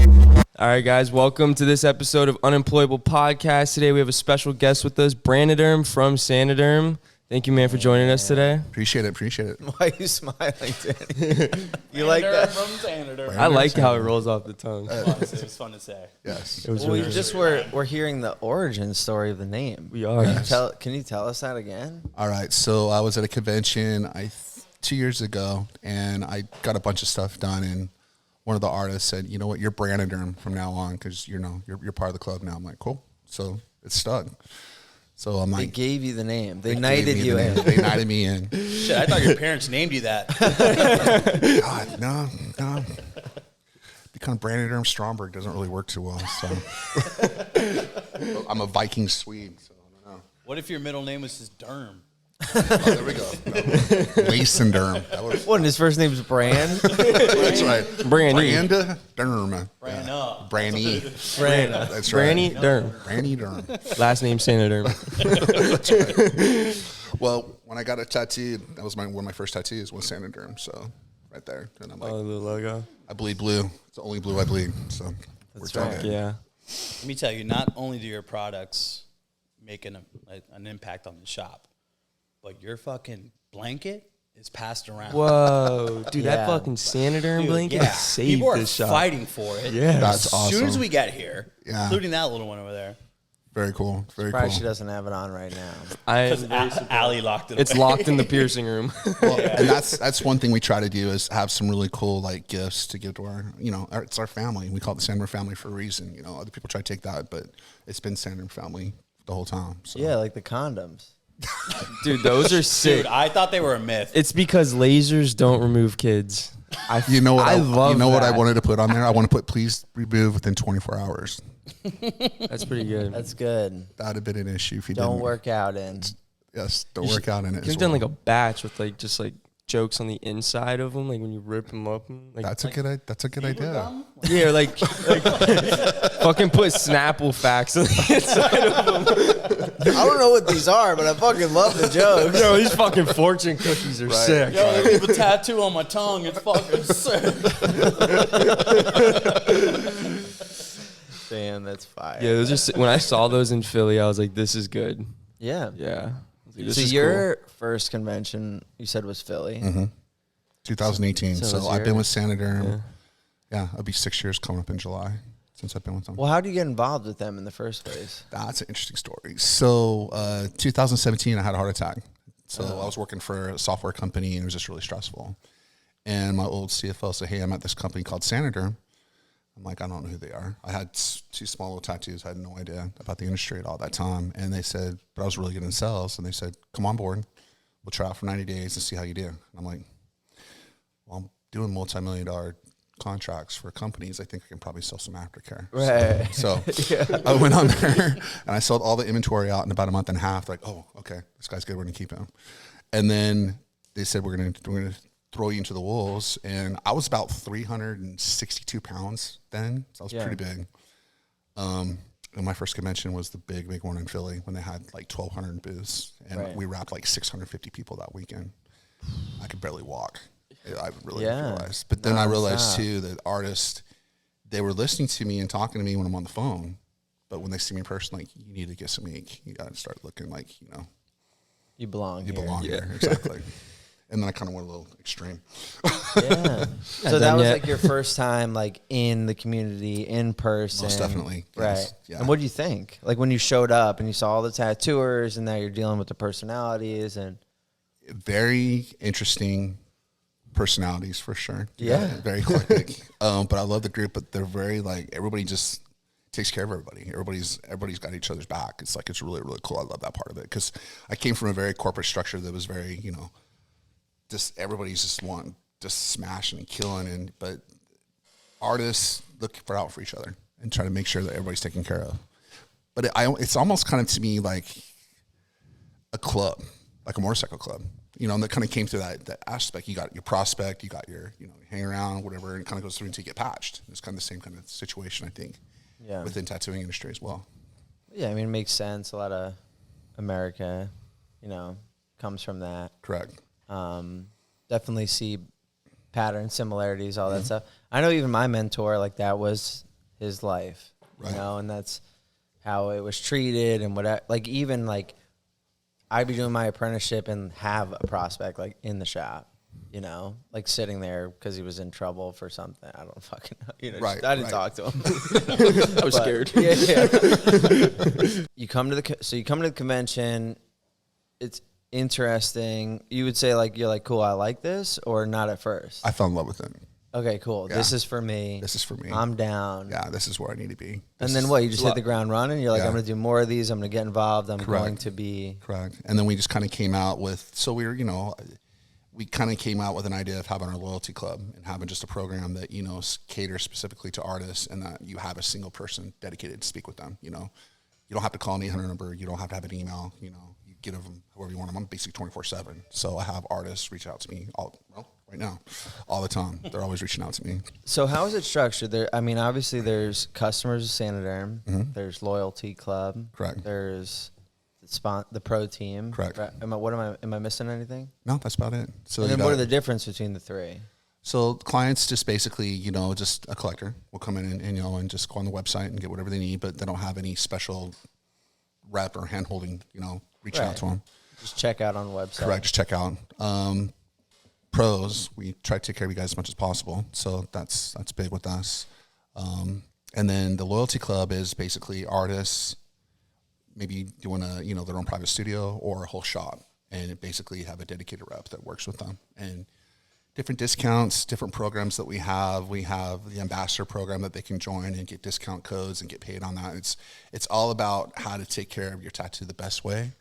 All right, guys, welcome to this episode of Unemployable Podcast. Today we have a special guest with us, Braniderm from Saniderm. Thank you, man, for joining us today. Appreciate it. Why are you smiling, Danny? You like that? From Saniderm. I like how it rolls off the tongue. It was fun to say. Yes. It was Well, really we're hearing the origin story of the name. We are. Can you tell us that again? All right. So I was at a convention 2 years ago, and I got a bunch of stuff done, and one of the artists said, "You know what? You're Braniderm from now on because you're part of the club now." I'm like, "Cool." So it's stuck. So I'm like, they gave you the name. They knighted you in. They knighted me in. Shit, I thought your parents named you that. God, no. Become Braniderm Stromberg doesn't really work too well. So I'm a Viking Swede, so I don't know. What if your middle name was just Derm? Oh, there we go. Lacenderm. What, and his first name's Bran? That's right. Brandy. Brandy. Branna. Branny. Branna. That's right. Braniderm. Braniderm. Last name Saniderm. That's right. Well, when I got it tattooed, that was one of my first tattoos was Saniderm. So right there. And I'm like, Oh, the logo. I bleed blue. It's the only blue I bleed. So That's we're right. talking. Yeah. Let me tell you, not only do your products make an impact on the shop, but your fucking blanket is passed around. Whoa. Dude, Yeah. that fucking Saniderm Dude, blanket yeah. saved People are this shop. fighting for it. Yeah. That's As soon as awesome. we get here, Yeah. including that little one over there. Very cool. Very Surprised cool. she doesn't have it on right now. Because Allie locked it It's away. locked in the piercing room. Well, and that's one thing we try to do is have some really cool like gifts to give to it's our family. We call it the Saniderm family for a reason. You know, other people try to take that, but it's been Saniderm family the whole time. So. Yeah, like the condoms. Dude, those are sick. Dude, I thought they were a myth. It's because lasers don't remove kids. You know what? I love You know what I that. wanted to put on there? I want to put please remove within 24 hours. That's pretty good. That's good. That'd have been an issue if you Don't didn't. work out in. Yes, don't work out in it. You've as done well. like a batch with like just like jokes on the inside of them, like when you rip them up. Like, That's a good idea. yeah, or like fucking put Snapple facts on the inside of them. I don't know what these are, but I fucking love the jokes. Yo, these fucking fortune cookies are sick. Yo, I leave a tattoo on my tongue. It's fucking sick. Damn, that's fire. Yeah, those are sick. When I saw those in Philly, I was like, this is good. Yeah. Yeah. I was like, this So is your first convention, you said, was Philly. 2018. So So, was I've been your- with Saniderm. Yeah, it'll be 6 years coming up in July since I've been with them. Well, how do you get involved with them in the first place? That's an interesting story. So 2017, I had a heart attack. So I was working for a software company, and it was just really stressful. And my old CFO said, "Hey, I'm at this company called Saniderm." I'm like, I don't know who they are. I had two small little tattoos. I had no idea about the industry at all that time. And they said, but I was really good in sales. And they said, come on board. We'll try out for 90 days and see how you do. And I'm like, well, I'm doing multi-million-dollar contracts for companies. I think I can probably sell some aftercare. Right. So I went on there and I sold all the inventory out in about a month and a half. They're like, oh, okay, this guy's good. We're going to keep him. And then they said, we're going to throw you into the wolves. And I was about 362 pounds then. So I was pretty big. And my first convention was the big one in Philly when they had like 1,200 booths. And we wrapped like 650 people that weekend. I could barely walk. I really realized. But then I realized too that artists, they were listening to me and talking to me when I'm on the phone. But when they see me in person, like, you need to get some ink. You got to start looking like, you know. You belong here. You belong here, exactly. And then I kind of went a little extreme. Yeah. So that was like your first time like in the community, in person. Most definitely. Right. Yes. Yeah. And what do you think? Like when you showed up and you saw all the tattooers and now you're dealing with the personalities and. Very interesting personalities for sure. Yeah. Very eclectic. But I love the group, but they're very like, everybody just takes care of everybody. Everybody's got each other's back. It's like, it's really, really cool. I love that part of it. Cause I came from a very corporate structure that was very, you know, just everybody's just wanting just smashing and killing. But artists look out for each other and try to make sure that everybody's taken care of. But it's almost kind of to me like a club, like a motorcycle club, you know, and that kind of came through that aspect. You got your prospect, you got your, you know, hang around, whatever, and it kind of goes through until you get patched. It's kind of the same kind of situation, I think, within tattooing industry as well. Yeah, I mean, it makes sense. A lot of America, you know, comes from that. Correct. Definitely see patterns, similarities, all that stuff. I know even my mentor, like that was his life, Right. you know, and that's how it was treated and whatever. Like, even like I'd be doing my apprenticeship and have a prospect like in the shop, you know, like sitting there because he was in trouble for something. I don't fucking know. You know, Right, I didn't right. talk to him. I was scared. Yeah. You come to the convention. It's interesting. You would say like, you're like, cool, I like this, or not at first? I fell in love with it. Okay, cool. Yeah. This is for me. This is for me. I'm down. Yeah, this is where I need to be. And then what? You just hit the ground running? You're like, Yeah. I'm going to do more of these. I'm going to get involved. I'm Correct. going to be. Correct. And then we just kind of came out with, so we were, you know, we kind of came out with an idea of having our loyalty club and having just a program that, you know, caters specifically to artists, and that you have a single person dedicated to speak with them. You know, you don't have to call an 800 number. You don't have to have an email. You know, you get them whoever you want them. I'm basically 24/7. So I have artists reach out to me right now, all the time. They're always reaching out to me. So how is it structured? There, I mean, obviously there's customers of Saniderm. Mm-hmm. There's loyalty club. Correct. There's the pro team. Correct. Right. Am I missing anything? No, that's about it. So And you then what got- are the difference between the three? So clients just basically, you know, just a collector will come in and you know, and just go on the website and get whatever they need, but they don't have any special rep or hand holding, you know, reaching out Right. to them. Just check out on the website. Correct. Just check out. Pros, we try to take care of you guys as much as possible. So that's big with us. And then the loyalty club is basically artists maybe doing their own private studio or a whole shop, and it basically have a dedicated rep that works with them, and different discounts, different programs that we have. We have the ambassador program that they can join and get discount codes and get paid on that. It's all about how to take care of your tattoo the best way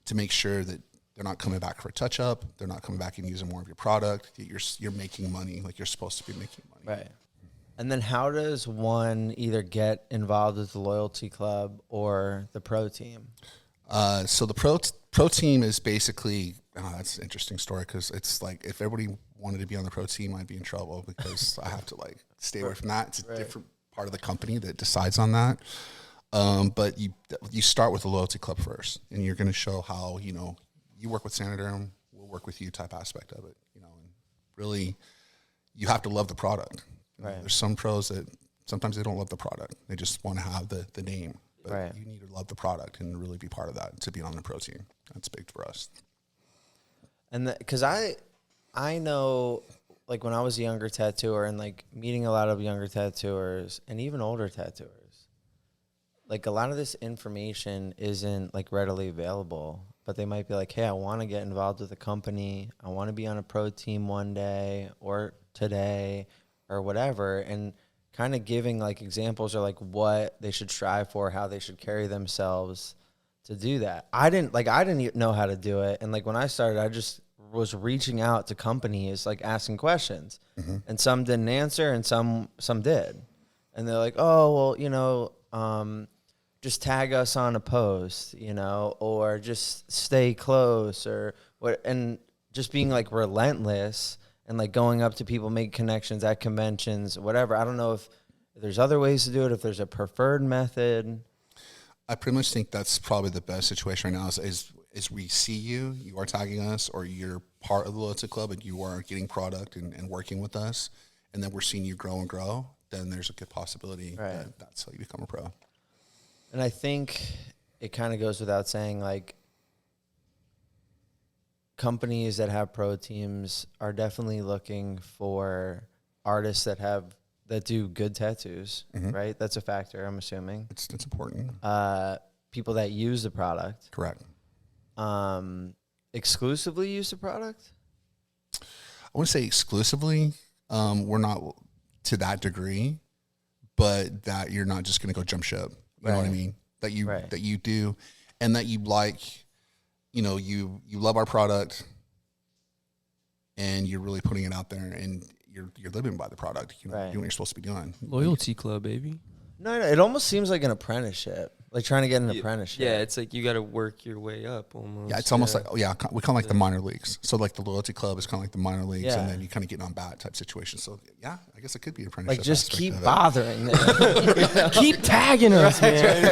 to make sure that they're not coming back for a touch up. They're not coming back and using more of your product. You're making money like you're supposed to be making money. Right. And then how does one either get involved with the loyalty club or the pro team? So the pro team is basically, that's an interesting story, because it's like if everybody wanted to be on the pro team, I'd be in trouble because I have to like stay away from that. It's a different part of the company that decides on that. But you start with the loyalty club first, and you're going to show how, you know, you work with Saniderm, we'll work with you type aspect of it, you know, and really you have to love the product. You know, Right. there's some pros that sometimes they don't love the product. They just want to have the name, but Right. you need to love the product and really be part of that to be on the pro team. That's big for us. And because I know, like when I was a younger tattooer and like meeting a lot of younger tattooers and even older tattooers, like a lot of this information isn't like readily available, but they might be like, hey, I want to get involved with a company. I want to be on a pro team one day or today or whatever. And kind of giving like examples or like what they should strive for, how they should carry themselves to do that. I didn't even know how to do it. And like when I started, I just was reaching out to companies, like asking questions, and some didn't answer and some did. And they're like, oh, well, you know, just tag us on a post, you know, or just stay close or what. And just being like relentless and like going up to people, make connections at conventions, whatever. I don't know if there's other ways to do it, if there's a preferred method. I pretty much think that's probably the best situation right now is we see you are tagging us, or you're part of the loyalty club and you are getting product and working with us, and then we're seeing you grow and grow, then there's a good possibility that that's how you become a pro. And I think it kind of goes without saying, like, companies that have pro teams are definitely looking for artists that do good tattoos, right? That's a factor, I'm assuming. It's important. People that use the product. Correct. Exclusively use the product? I wouldn't say exclusively. We're not to that degree, but that you're not just going to go jump ship. You know what I mean? That you do, and that you like, you know, you love our product, and you're really putting it out there, and you're living by the product. You know, doing what you're supposed to be doing. Loyalty club, baby. No, it almost seems like an apprenticeship, like trying to get an apprenticeship. Yeah, it's like you got to work your way up almost. Yeah, it's almost like, we kind of like the minor leagues. So like the loyalty club is kind of like the minor leagues, and then you kind of get on bat type situation. So yeah, I guess it could be an apprenticeship. Like, just aspect keep of it. bothering them. keep tagging us, man.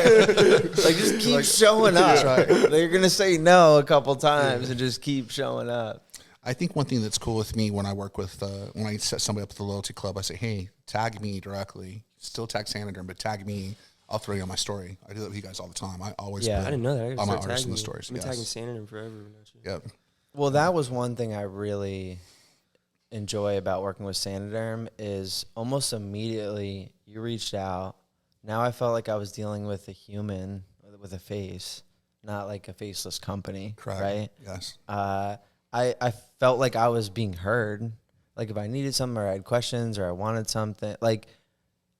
Like, just keep showing up. They're going to say no a couple times and just keep showing up. I think one thing that's cool with me when I work with, when I set somebody up at the loyalty club, I say, hey, tag me directly. Still tag Saniderm, but tag me. I'll throw you on my story. I do that with you guys all the time. I always Yeah. put I didn't know that. I gotta all my start artists in tagging the you. stories. I've been tagging Yes. Saniderm forever. Yep. Well, that was one thing I really enjoy about working with Saniderm is almost immediately you reached out. Now I felt like I was dealing with a human with a face, not like a faceless company. Correct. Right? Yes. I felt like I was being heard. Like if I needed something or I had questions or I wanted something, like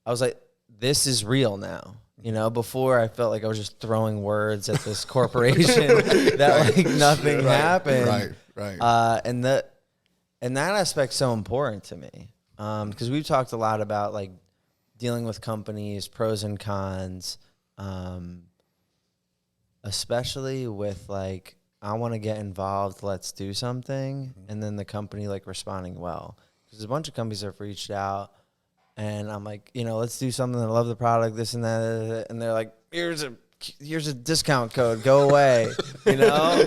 I was like, this is real now. You know, before I felt like I was just throwing words at this corporation that like nothing happened. Right. And that aspect's so important to me. Because we've talked a lot about like dealing with companies, pros and cons, especially with like, I want to get involved, let's do something. And then the company like responding well. Because there's a bunch of companies that have reached out and I'm like, you know, let's do something. I love the product, this and that. And they're like, here's a discount code, go away. You know?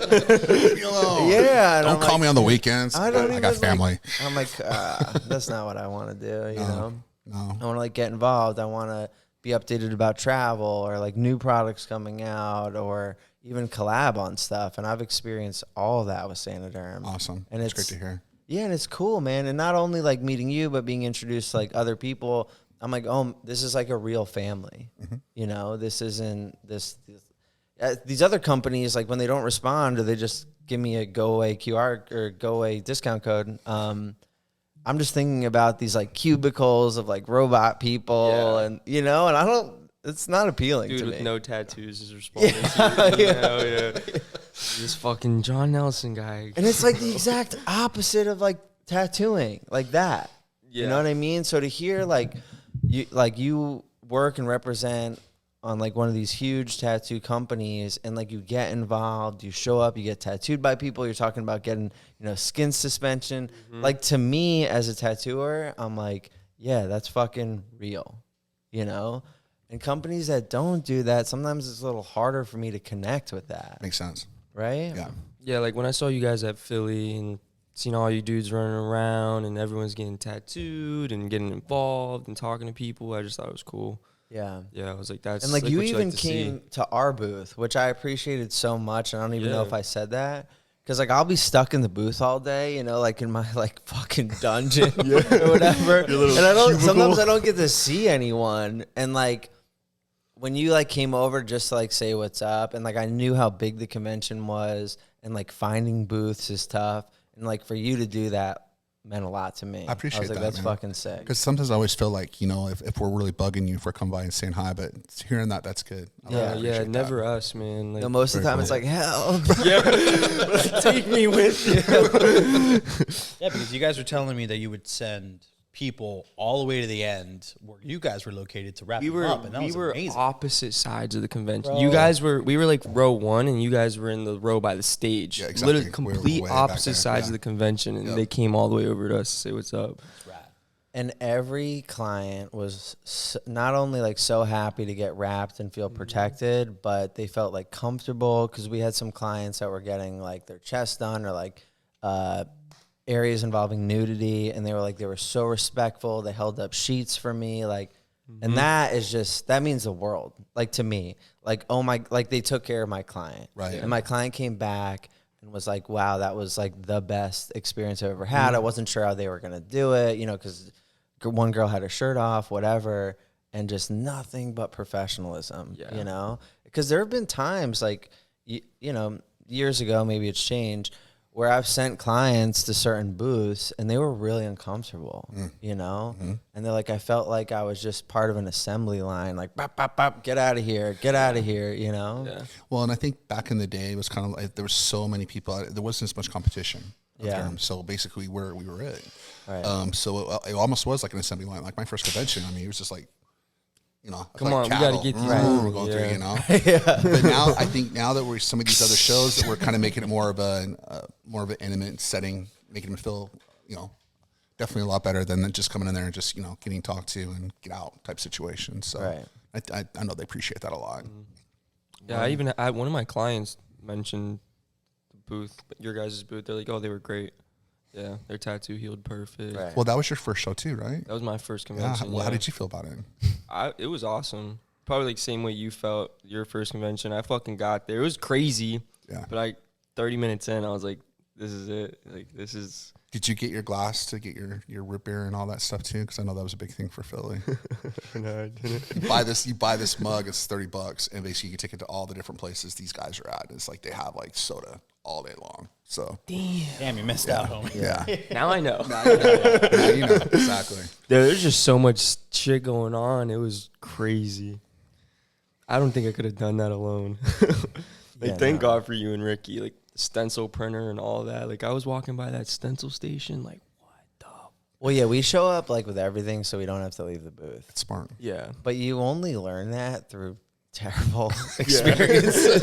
Yeah. Don't call me on the weekends. I got family. I'm like, that's not what I want to do. You know? No. I want to like get involved. I want to be updated about travel or like new products coming out or even collab on stuff. And I've experienced all of that with Saniderm. Awesome. And it's great to hear. Yeah, and it's cool, man. And not only like meeting you, but being introduced to like other people. I'm like, oh, this is like a real family. You know, this isn't these other companies, like when they don't respond or they just give me a go away QR or go away discount code. I'm just thinking about these like cubicles of like robot people and, you know, and it's not appealing to me. Dude with no tattoos is responding to you. Yeah. This fucking John Nelson guy. And it's like the exact opposite of like tattooing, like that. Yeah. You know what I mean? So to hear like you work and represent on like one of these huge tattoo companies and like you get involved, you show up, you get tattooed by people, you're talking about getting, you know, skin suspension. Like to me as a tattooer, I'm like, yeah, that's fucking real, you know? And companies that don't do that, sometimes it's a little harder for me to connect with that. Makes sense. Right? Yeah. Yeah, like when I saw you guys at Philly and seen all you dudes running around and everyone's getting tattooed and getting involved and talking to people, I just thought it was cool. Yeah. Yeah, I was like, that's and like you what even like to came see. to our booth, which I appreciated so much. And I don't even know if I said that. Because like I'll be stuck in the booth all day, you know, like in my like fucking dungeon or whatever. And sometimes I don't get to see anyone. And like when you like came over just to like say what's up, and like I knew how big the convention was, and like finding booths is tough, and like for you to do that meant a lot to me. I appreciate was like, that, that's man. fucking sick. Because sometimes I always feel like, you know, if we're really bugging you for coming by and saying hi, but hearing that's good. Yeah, appreciate never that. us, man. Like, No, most of the time cool. it's like, hell, yeah, take me with you. Yeah, because you guys were telling me that you would send people all the way to the end where you guys were located to wrap them up, and that was amazing. Opposite sides of the convention. Bro. You guys we were like row 1, and you guys were in the row by the stage. Yeah, exactly. Literally We were complete way back opposite there, sides yeah. of the convention, and Yep. they came all the way over to us to say what's up. That's rad. And every client was not only like so happy to get wrapped and feel protected, but they felt like comfortable, because we had some clients that were getting like their chest done or like areas involving nudity, and they were so respectful. They held up sheets for me, like, and that means the world, like to me, like, oh my, like they took care of my client, Right. And my client came back and was like, wow, that was like the best experience I've ever had. I wasn't sure how they were gonna do it, you know, because one girl had her shirt off, whatever, and just nothing but professionalism, you know? Because there have been times, like, you know, years ago, maybe it's changed, where I've sent clients to certain booths, and they were really uncomfortable, you know? And they're like, I felt like I was just part of an assembly line, like, bop, bop, bop, get out of here, you know? Yeah. Well, and I think back in the day, it was kind of like there were so many people. There wasn't as much competition. So basically, we were it. Right. So it almost was like an assembly line. Like my first convention, I mean, it was just like, you know, Come like on, we gotta get these we're going through, you know. But now I think that we're some of these other shows that we're kind of making it more of an intimate setting, making them feel, you know, definitely a lot better than just coming in there and just, you know, getting talked to and get out type situation. So I know they appreciate that a lot. Yeah, I had one of my clients mentioned the booth, your guys' booth. They're like, oh, they were great. Yeah, their tattoo healed perfect. Right. Well, that was your first show too, right? That was my first Yeah. convention. Well, how did you feel about it? It was awesome. Probably like same way you felt your first convention. I fucking got there. It was crazy. Yeah. But like 30 minutes in, I was like, this is it. Like, this is. Did you get your glass to get your root beer and all that stuff too? Because I know that was a big thing for Philly. No, I didn't. You buy this mug. It's $30, and basically you can take it to all the different places these guys are at. It's like they have like soda all day long. So Damn, you missed out, homie. yeah, Now I know. now you know exactly. There's just so much shit going on. It was crazy. I don't think I could have done that alone. Thank God for you and Ricky. Like, the stencil printer and all that. Like, I was walking by that stencil station, like, what the? Well, yeah, we show up like with everything, so we don't have to leave the booth. It's smart. Yeah. But you only learn that through terrible experiences,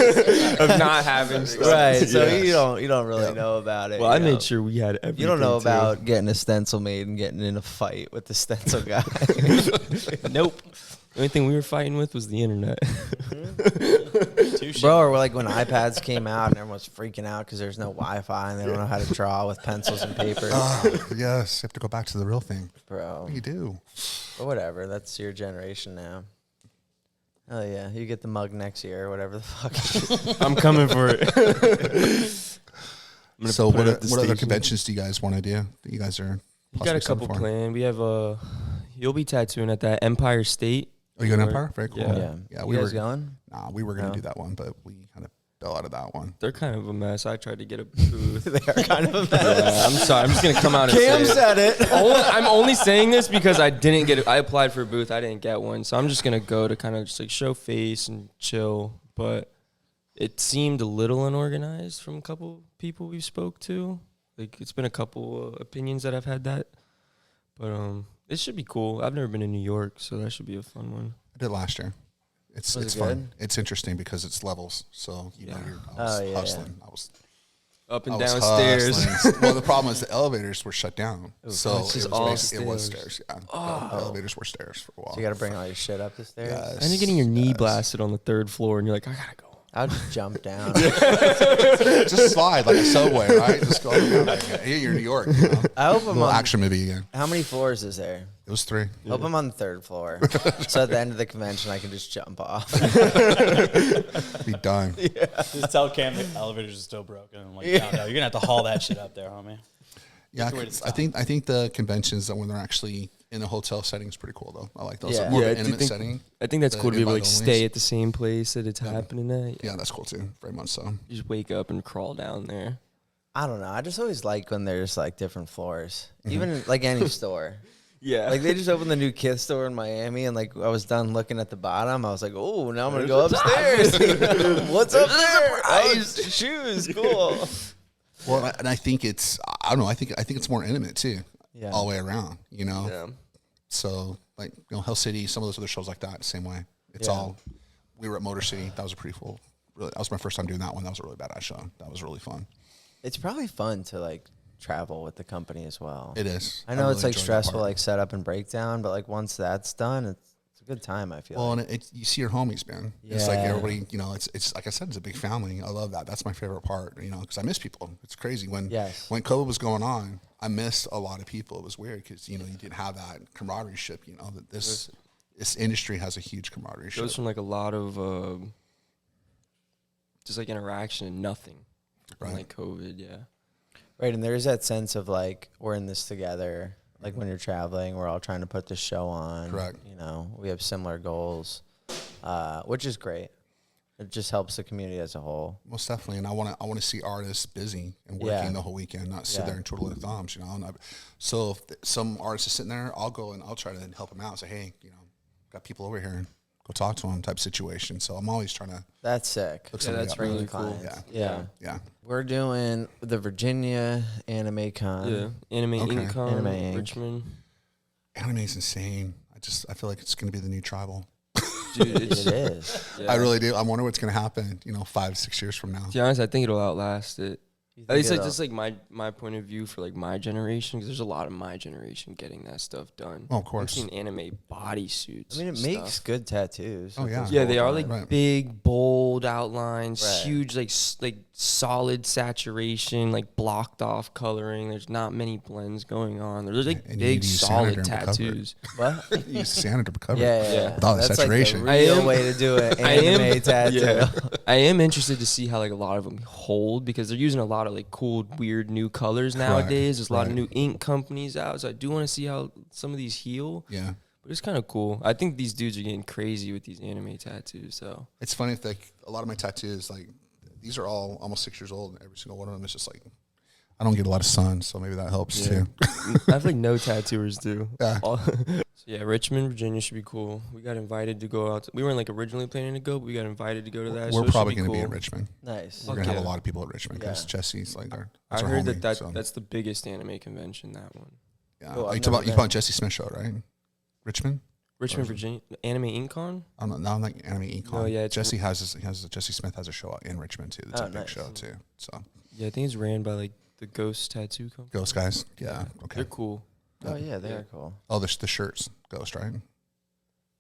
Of not having stuff. right? So Yeah. you don't really know about it. Well, I you know? made sure we had everything. You don't know too. about getting a stencil made and getting in a fight with the stencil guy. Nope. The only thing we were fighting with was the internet. Bro, or like when iPads came out and everyone was freaking out because there's no Wi-Fi and they don't know how to draw with pencils and paper. Yes, you have to go back to the real thing. Bro, You do. but whatever. That's your generation now. Oh yeah, you get the mug next year or whatever the fuck. I'm coming for it. So what at the other station. conventions do you guys want to do? That you guys are You got a possibly couple signed for? planned. We have you'll be tattooing at that Empire State. Oh, you got New Empire? York. Very cool. Yeah. Yeah, we you guys were going? Nah, we were gonna No. do that one, but we kind of fell out of that one. They're kind of a mess. I tried to get a booth. They are kind of a mess. Yeah, I'm sorry. I'm just gonna come out and Cam say it. said it. I'm only saying this because I didn't get it. I applied for a booth. I didn't get one. So I'm just going to go to kind of just like show face and chill. But it seemed a little unorganized from a couple people we spoke to. Like, it's been a couple opinions that I've had that. But it should be cool. I've never been in New York, so that should be a fun one. I did last year. It's Was it fun. good? It's interesting because it's levels. So you know, Yeah. I was Oh, yeah, hustling. I was Up and I was downstairs. hustling. Well, the problem is the elevators were shut down. So it's just it all was it was stairs. stairs. Yeah, the elevators were stairs for a while. So you got to bring all your shit up the stairs. Yes, And you're getting your knee yes. blasted on the 3rd floor, and you're like, I got to go. I'll just jump down. Just slide like a subway, right? Just go around. Like, hey, you're in New York. You know? I hope A I'm little on. action movie again. How many floors is there? It was 3. Hope I'm on the 3rd floor. So at the end of the convention, I can just jump off. Be done. Just tell Cam the elevators are still broken. I'm like, no, you're gonna have to haul that shit up there, homie. Yeah, the way to I think the conventions that when they're actually in a hotel setting is pretty cool though. I like those. Yeah. More Yeah, of I an do intimate think- setting. I think that's The cool to be able to like invite-onlys. stay at the same place that it's happening at. Yeah, that's cool too. Very much so. You just wake up and crawl down there. I don't know. I just always like when there's like different floors, even like any store. Yeah. Like they just opened the new Kith store in Miami, and like I was done looking at the bottom. I was like, oh, now I'm gonna go upstairs. What's up there? Oh, shoes, cool. Well, and I think it's I don't know. I think it's more intimate too. Yeah. All the way around. You know. Yeah. So like Hell City, some of those other shows like that, same way. It's Yeah. all. We were at Motor City. That was a pretty cool. Really, that was my first time doing that one. That was a really badass show. That was really fun. It's probably fun to like travel with the company as well. It is. I know it's really like enjoyed that stressful, part. like setup and breakdown, but like once that's done, it's a good time. I feel. Well, like. and you see your homies, man. It's like Yeah. everybody, you know, it's like I said, it's a big family. I love that. That's my favorite part, you know, because I miss people. It's crazy. When COVID was going on, I missed a lot of people. It was weird because, you know, you didn't have that camaraderie ship, you know, that this industry has a huge camaraderie It ship. goes from like a lot of just like interaction and nothing. From Right. like COVID, yeah. Right, and there's that sense of like we're in this together. Like when you're traveling, we're all trying to put the show on. Correct. You know, we have similar goals, which is great. It just helps the community as a whole. Most definitely. And I want to see artists busy and working Yeah. the whole weekend, not sit Yeah. there and twiddle their thumbs, you know. And so if some artist is sitting there, I'll go and I'll try to help them out. Say, hey, you know, got people over here. Go talk to them type situation. So I'm always trying to That's sick. look Yeah, somebody that's up. really Bringing cool. clients. Yeah. Yeah. Yeah. We're doing the Virginia Anime Con. Yeah. Anime Okay. Income, Anime Inc. Richmond. Anime's insane. I feel like it's going to be the new tribal. Dude, It it's, is. yeah. I really do. I wonder what's going to happen, you know, 5-6 years from now. To be honest, I think it'll outlast it. It's like just like my point of view for like my generation, because there's a lot of my generation getting that stuff done. Oh, of course. I've seen anime bodysuits. I mean, it makes good tattoos. Oh, yeah. Yeah, they are like Right. big, bold outlines, Right. huge, like solid saturation, like blocked off coloring. There's not many blends going on. There's like And you big, use solid Saniderm to cover it. tattoos. What? You use Saniderm to cover. Yeah. With all the That's saturation. like the real I am- way to do it. I am- Anime tattoo. Yeah. I am interested to see how like a lot of them hold, because they're using a lot of like cool, weird new colors nowadays. There's a lot of new ink companies out, so I do want to see how some of these heal. Yeah. But it's kind of cool. I think these dudes are getting crazy with these anime tattoos. So It's funny, like a lot of my tattoos, like these are all almost 6 years old, and every single one of them is just like, I don't get a lot of sun, so maybe that helps too. I feel like no tattooers do. Yeah. So yeah, Richmond, Virginia should be cool. We got invited to go out. We weren't like originally planning to go, but we got invited to go to that. We're so probably going to be in Richmond. Nice. We're gonna have yeah. a lot of people at Richmond because Yeah. Jesse's like I that's our heard homie, that so. that's the biggest anime convention. That one, Yeah. Cool, I've you never talk been. about Jesse Smith show, right? Richmond. Richmond, Virginia, Anime Incon. I'm not like Anime Econ. Oh, yeah, it's- Jesse Jesse Smith has a show in Richmond too. That's Oh, a big nice. show too. So Yeah, I think it's ran by like the Ghost Tattoo Company. Ghost guys. Yeah. Okay. They're cool. Oh yeah, they Yeah. are cool. Oh, the shirts Ghost, right?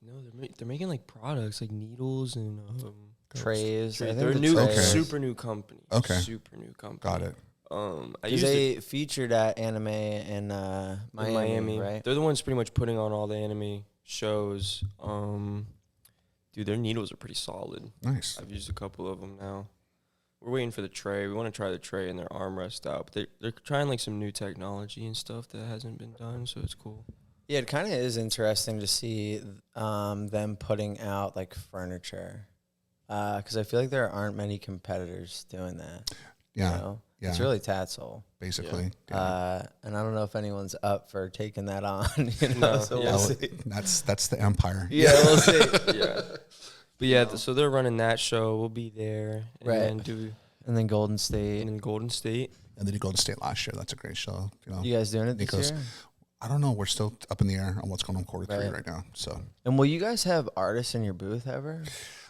No, they're making like products like needles and Trays. I think they're the new, Okay. super new company. Okay. Super new company. Got it. I Because used they it featured at anime in in Miami, right? They're the ones pretty much putting on all the anime shows. Dude, their needles are pretty solid. Nice. I've used a couple of them now. We're waiting for the tray. We want to try the tray and their armrest out. But they're trying like some new technology and stuff that hasn't been done, so it's cool. Yeah, it kind of is interesting to see them putting out like furniture, because I feel like there aren't many competitors doing that. Yeah. You know? Yeah. It's really Tatsel. Basically. Yeah. And I don't know if anyone's up for taking that on. You know? No, So yeah. we'll Well, see. that's the empire. Yeah, we'll see. Yeah. But yeah, so they're running that show. We'll be there. And Right. then And then Golden State. and then Golden State. And they did Golden State last year. That's a great show. You know. You guys doing it this Nico's- year? I don't know. We're still up in the air on what's going on quarter 3 Right. right now. So And will you guys have artists in your booth ever?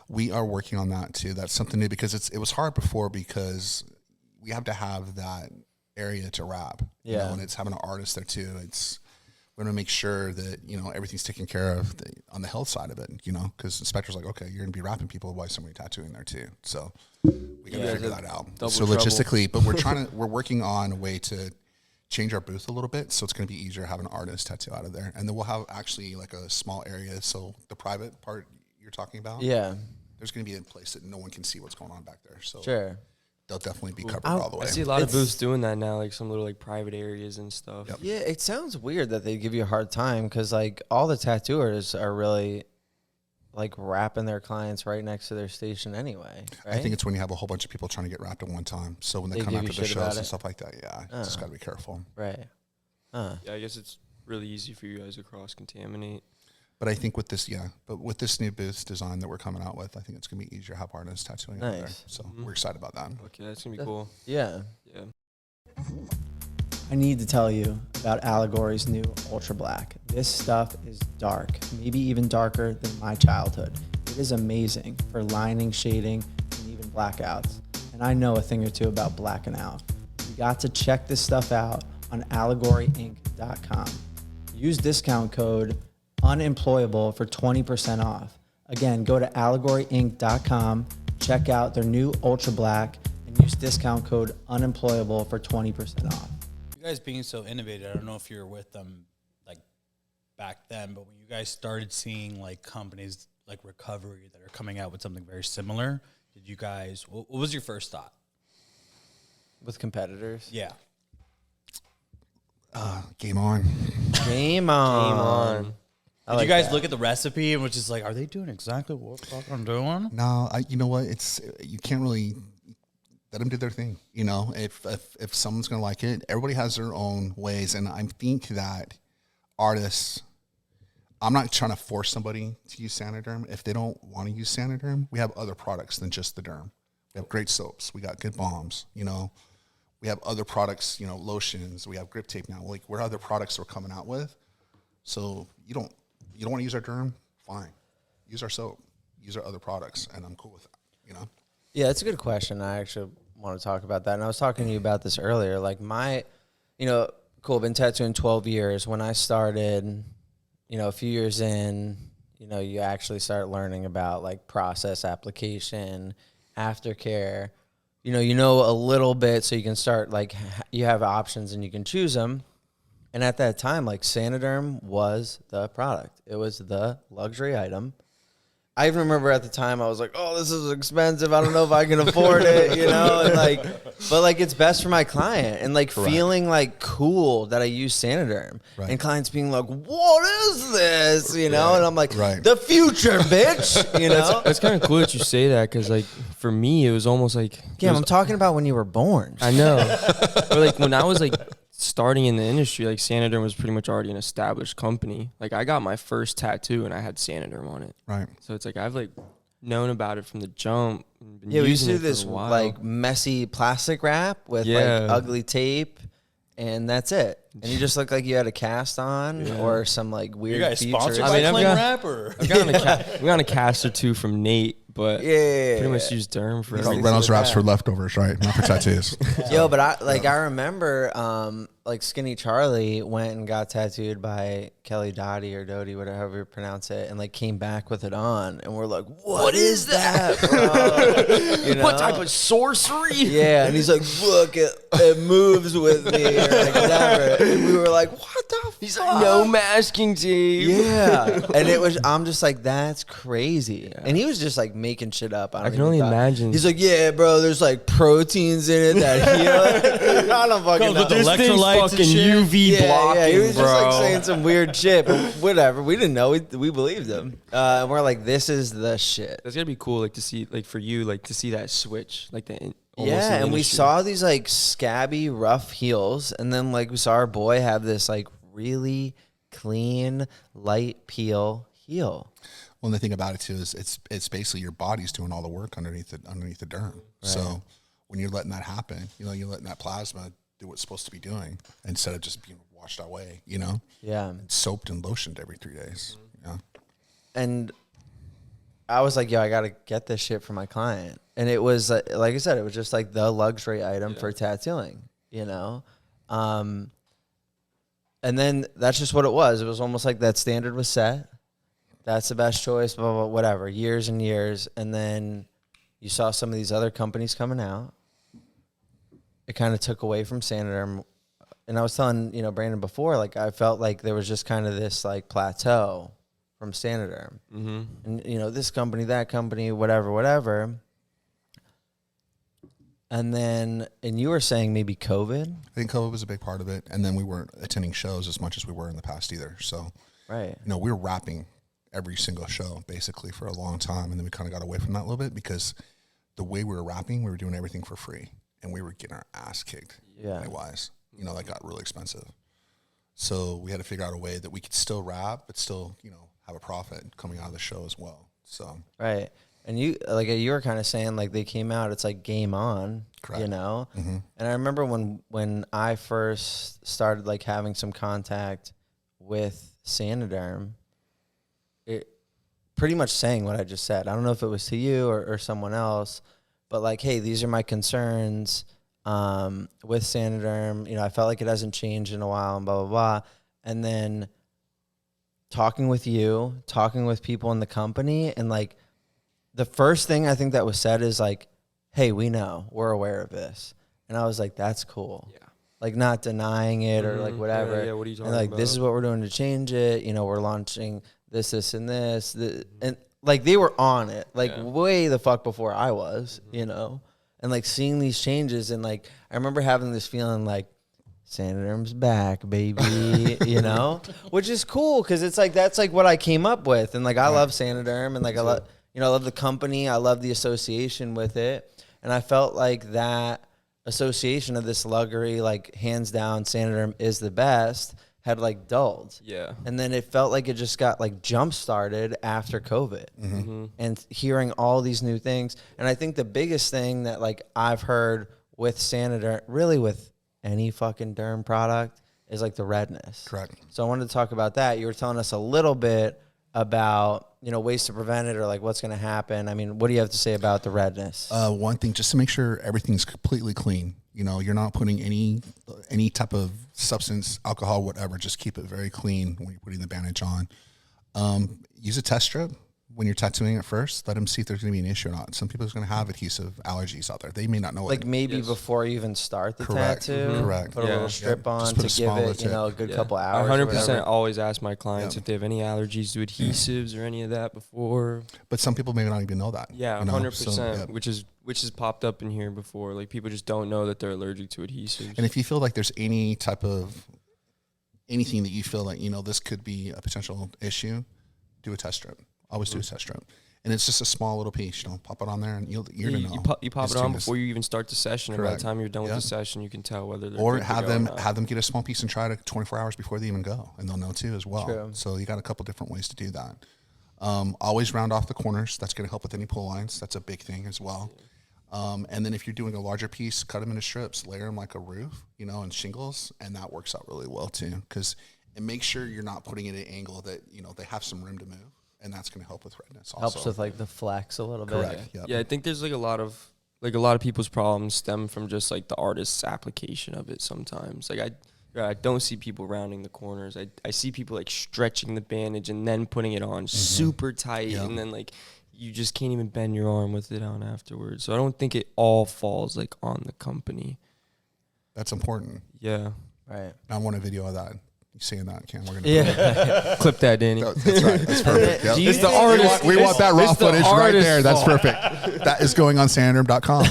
we are working on that too. That's something new because it was hard before because we have to have that area to rap. You Yeah. know, and it's having an artist there too. We want to make sure that, everything's taken care of on the health side of it, because inspector's like, okay, you're going to be rapping people. Why is somebody tattooing there too? So we got to Yeah, figure the that out. double So trouble. logistically, but we're working on a way to change our booth a little bit. So it's going to be easier to have an artist tattoo out of there. And then we'll have actually like a small area. So the private part you're talking about, Yeah, there's going to be a place that no one can see what's going on back there. So sure. they'll definitely be covered I- all the way. I see a lot of It's- booths doing that now, like some little like private areas and stuff. Yep. Yeah, it sounds weird that they give you a hard time because like all the tattooers are really like wrapping their clients right next to their station anyway. Right? I think it's when you have a whole bunch of people trying to get wrapped at one time. So when they They come give you after the shit about shows and it? stuff like that, yeah, you just got to be careful. right. Yeah, I guess it's really easy for you guys to cross contaminate. But I think with this new booth design that we're coming out with, I think it's going to be easier to have artists tattooing out there. Nice. So we're excited about that. Okay, that's gonna be cool. Yeah. Yeah. I need to tell you about Allegory's new Ultra Black. This stuff is dark, maybe even darker than my childhood. It is amazing for lining, shading, and even blackouts. And I know a thing or two about blacking out. You got to check this stuff out on allegoryinc.com. Use discount code unemployable for 20% off. Again, go to allegoryinc.com, check out their new Ultra Black, and use discount code unemployable for 20% off. You guys being so innovative, I don't know if you were with them like back then, but when you guys started seeing like companies like Recovery that are coming out with something very similar, did you guys, what was your first thought? With competitors. Yeah. Game on. Game on. Game on. I Did like you guys that. look at the recipe and was just like, are they doing exactly what I'm doing? No, you know what? You can't really let them do their thing. If someone's going to like it, everybody has their own ways. And I think that artists, I'm not trying to force somebody to use Saniderm. If they don't want to use Saniderm, we have other products than just the derm. We have great soaps. We got good balms, We have other products, lotions. We have grip tape now. Like, what other products we're coming out with? So you don't want to use our derm? Fine. Use our soap. Use our other products, and I'm cool with that, Yeah, that's a good question. I actually want to talk about that. And I was talking to you about this earlier. Like cool, been tattooing 12 years. When I started, a few years in, you actually start learning about like process application, aftercare. You know a little bit, so you can start like you have options and you can choose them. And at that time, like Saniderm was the product. It was the luxury item. I even remember at the time I was like, "Oh, this is expensive. I don't know if I can afford it," and like, but like it's best for my client, and like feeling like cool that I use Saniderm, and clients being like, "What is this?" And I'm like, "The future, bitch." It's kind of cool that you say that because like for me it was almost like I'm talking about when you were born. I know, but like when I was like starting in the industry, like Saniderm was pretty much already an established company. Like I got my first tattoo and I had Saniderm on it. Right. So it's like I've like known about it from the jump. Been we used to using do this like messy plastic wrap with like ugly tape, and that's it. And you just look like you had a cast on or some like weird. You guys features. sponsored by Cling Wrap or? we got on a cast or two from Nate, but pretty much use Derm for everything. Reynolds wraps for leftovers, right? Not for tattoos. Yo, but I remember like Skinny Charlie went and got tattooed by Kelly Dottie or Doty, whatever you pronounce it, and like came back with it on, and we're like, what is that, bro? What type of sorcery? Yeah, and he's like, look, it moves with me, or like whatever. And we were like, what the fuck? He's like, no masking tape. Yeah. And I'm just like, that's crazy. Yeah. And he was just like making shit up. I can only imagine. He's like, yeah, bro, there's like proteins in it that heal. I don't fucking know. This thing's fucking UV blocking, yeah, he was bro. just like saying some weird shit, but whatever. We didn't know. We believed him. And we're like, this is the shit. That's gonna be cool, like to see, like for you, like to see that switch, like the and we saw these like scabby, rough heels, and then like we saw our boy have this like really clean, light peel heel. Well, and the thing about it too is it's basically your body's doing all the work underneath the derm. Right. So when you're letting that happen, you're letting that plasma do what it's supposed to be doing instead of just being washed away. Yeah, and soaped and lotioned every 3 days. Yeah, and I was like, yo, I gotta get this shit for my client. And it was, like I said, it was just like the luxury item for tattooing, And then that's just what it was. It was almost like that standard was set. That's the best choice, blah, blah, blah, whatever, years and years. And then you saw some of these other companies coming out. It kind of took away from Saniderm. And I was telling, Brandon before, like I felt like there was just kind of this like plateau from Saniderm. Mm-hmm. And, this company, that company, whatever. And you were saying maybe COVID? I think COVID was a big part of it. And then we weren't attending shows as much as we were in the past either. So, we were wrapping every single show basically for a long time. And then we kind of got away from that a little bit because the way we were wrapping, we were doing everything for free. And we were getting our ass kicked money-wise. That got really expensive. So we had to figure out a way that we could still wrap, but still, have a profit coming out of the show as well. So right. And you were kind of saying like they came out, it's like game on, correct. Mm-hmm. And I remember when I first started like having some contact with Saniderm, it pretty much saying what I just said. I don't know if it was to you or someone else, but like, hey, these are my concerns with Saniderm. I felt like it hasn't changed in a while and blah, blah, blah. And then talking with you, talking with people in the company, and like the first thing I think that was said is like, hey, we know, we're aware of this. And I was like, that's cool. Yeah. Like not denying it or like whatever. Yeah, what are you talking and like, about? this is what we're doing to change it. We're launching this, and this. And like they were on it like way the fuck before I was, and like seeing these changes. And like, I remember having this feeling like, Saniderm's back, baby, which is cool because it's like that's like what I came up with, and like I love Saniderm, and like I love the company, I love the association with it, and I felt like that association of this luxury, like hands down, Saniderm is the best, had like dulled, and then it felt like it just got like jump started after COVID, and hearing all these new things, and I think the biggest thing that like I've heard with Saniderm, really with any fucking derm product, is like the redness. Correct. So I wanted to talk about that. You were telling us a little bit about, ways to prevent it or like what's going to happen? I mean, what do you have to say about the redness? One thing, just to make sure everything's completely clean. You're not putting any type of substance, alcohol, whatever. Just keep it very clean when you're putting the bandage on. Use a test strip when you're tattooing it first. Let them see if there's going to be an issue or not. Some people are going to have adhesive allergies out there. They may not know. Like maybe before you even start the Correct. tattoo, Correct. put a little strip on Just put to a give small it, little a good Yeah. couple I hours. 100% always ask my clients if they have any allergies to adhesives or any of that before. But some people may not even know that. Yeah, 100%, So, which has popped up in here before. Like people just don't know that they're allergic to adhesives. And if you feel like there's any type of anything that you feel like, this could be a potential issue, do a test strip. Always do a test strip. And it's just a small little piece, pop it on there and you're going to know. You pop it on before you even start the session. And by the Correct. time you're done with the session, you can tell whether they're or good to have go them or not. have them get a small piece and try it 24 hours before they even go, and they'll know too as well. True. So you got a couple different ways to do that. Always round off the corners. That's going to help with any pull lines. That's a big thing as well. And then if you're doing a larger piece, cut them into strips, layer them like a roof, and shingles, and that works out really well too. Because and make sure you're not putting it at an angle that they have some room to move, and that's going to help with redness. Also. Helps with like the flex a little bit. Correct. Yep. Yeah, I think there's like a lot of people's problems stem from just like the artist's application of it sometimes. Like I don't see people rounding the corners. I see people like stretching the bandage and then putting it on super tight, and then like you just can't even bend your arm with it on afterwards. So I don't think it all falls like on the company. That's important. Yeah. Right. I want a video of that. You saying that, Cam? We're gonna Clip that, Danny. That's right. That's perfect. Yep. Do you It's the think- artist. We want that raw It's the footage right artist's there. That's fault. perfect. That is going on Saniderm.com.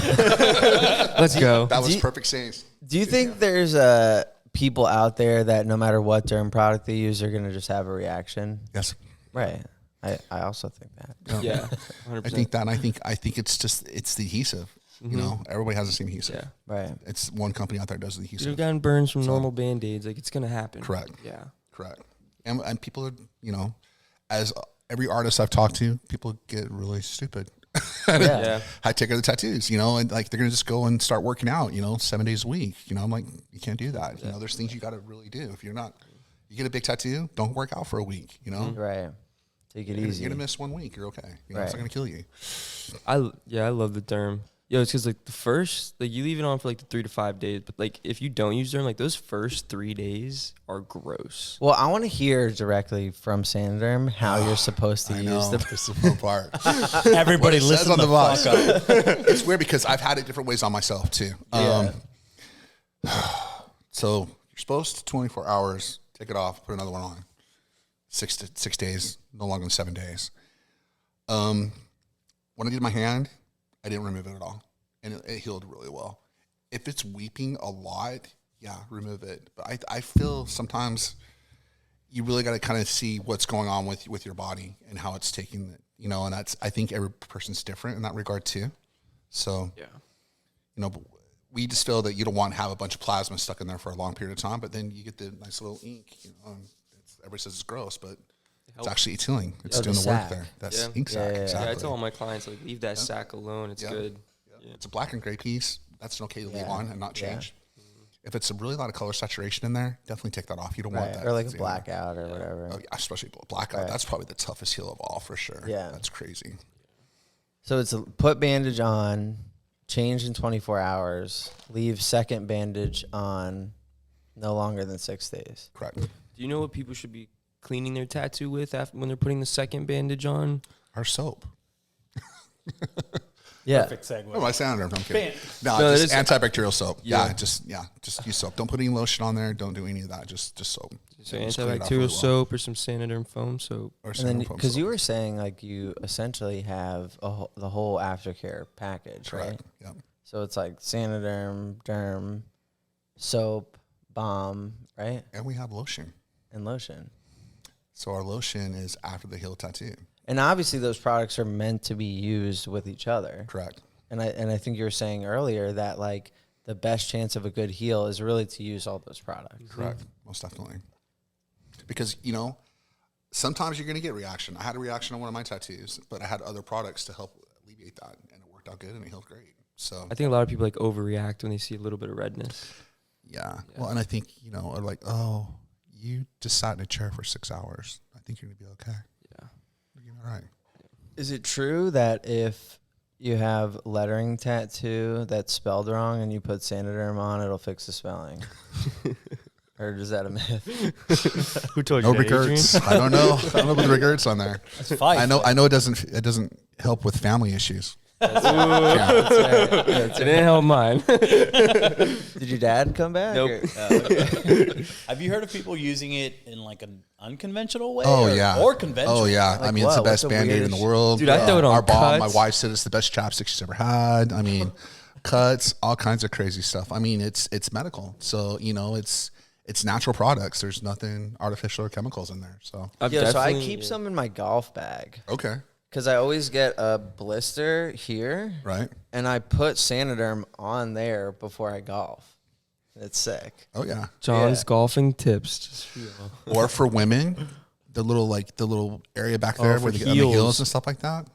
Let's go. That was perfect sayings. Do you think there's people out there that no matter what derm product they use, they're going to just have a reaction? Yes. Right. I also think that. Yeah. 100%. I think that. And I think it's the adhesive. Everybody has the same adhesive. Yeah. Right. It's one company out there that does the adhesive. You've gotten burns from normal Band-Aids. Like, it's going to happen. Correct. Yeah. Correct. And people are, as every artist I've talked to, people get really stupid. Yeah. I take care of the tattoos, and like they're gonna just go and start working out, 7 days a week. I'm like, you can't do that. There's things you got to really do. If you get a big tattoo, don't work out for a week. Right. Take it You're easy. gonna miss 1 week. You're okay. It's Right. not gonna kill you. I love the derm. Yo, it's because like the first, like you leave it on for like the 3 to 5 days, but like if you don't use derm, like those first 3 days are gross. Well, I want to hear directly from Saniderm how you're supposed to use the. This is the part. Everybody What it says listen on the the box. fuck up. It's weird because I've had it different ways on myself too. So you're supposed to 24 hours, take it off, put another one on. 6 days, no longer than 7 days. When I did my hand, I didn't remove it at all, and it healed really well. If it's weeping a lot, yeah, remove it. But I feel sometimes you really got to kind of see what's going on with your body and how it's taking it, and I think every person's different in that regard too. So, but we just feel that you don't want to have a bunch of plasma stuck in there for a long period of time, but then you get the nice little ink, and everybody says it's gross, but it's actually it's healing. It's Oh, doing the the work sac. there. That's Yeah. ink sac. Yeah. Exactly. Yeah, I tell all my clients like leave that sack alone. It's good. Yeah. It's a black and gray piece. That's okay to leave Yeah. on and not Yeah. change. If it's a really lot of color saturation in there, definitely take that off. You don't want Right. that. Or like a in there. blackout or whatever. Oh, yeah, especially blackout. Right. That's probably the toughest heal of all for sure. Yeah. That's crazy. So it's put bandage on, change in 24 hours, leave second bandage on no longer than 6 days. Correct. Do you know what people should be cleaning their tattoo with after when they're putting the second bandage on? Our soap. Yeah. Perfect segue. Oh, I sound I'm kidding. Bam. No, No, just that is- antibacterial soap. Yeah. Just use soap. Don't put any lotion on there. Don't do any of that. Just soap. So Just clean it off antibacterial really well. soap or some Saniderm foam soap. Or And then, Saniderm foam because you soap. were saying like you essentially have the whole aftercare package, right? Correct. Yeah. So it's like Saniderm, derm, soap, balm, right? And we have lotion. And lotion. So our lotion is after the heel tattoo. And obviously those products are meant to be used with each other. Correct. And I think you were saying earlier that like the best chance of a good heal is really to use all those products. Correct. Most definitely. Because, sometimes you're going to get reaction. I had a reaction on one of my tattoos, but I had other products to help alleviate that, and it worked out good, and it healed great. So, I think a lot of people like overreact when they see a little bit of redness. yeah. Well, and I think, are like, oh, you just sat in a chair for 6 hours. I think you're going to be okay. Yeah. All right. Is it true that if you have lettering tattoo that's spelled wrong and you put Saniderm on, it'll fix the spelling? Or is that a myth? Who told No you that, Adrian? regrets. I don't know. I don't know about the regrets on there. That's five. I know it doesn't help with family issues. That's right. It didn't help mine. Did your dad come back? Nope. Okay. Have you heard of people using it in like an unconventional way? Oh or, yeah. or conventional? Oh yeah. Like I mean, it's the what? best What's the Band-Aid in the weirdest- world. Dude, I throw it on Our mom, my cuts. wife said it's the best chapstick she's ever had. I mean, cuts, all kinds of crazy stuff. I mean, it's medical, so it's natural products. There's nothing artificial or chemicals in there. So So I keep some in my golf bag okay, because I always get a blister here, right? and I put Saniderm on there before I golf. It's sick. Oh yeah. John's Yeah. golfing tips. Just for you. Or for women, the little area back there for where the heels and stuff like that.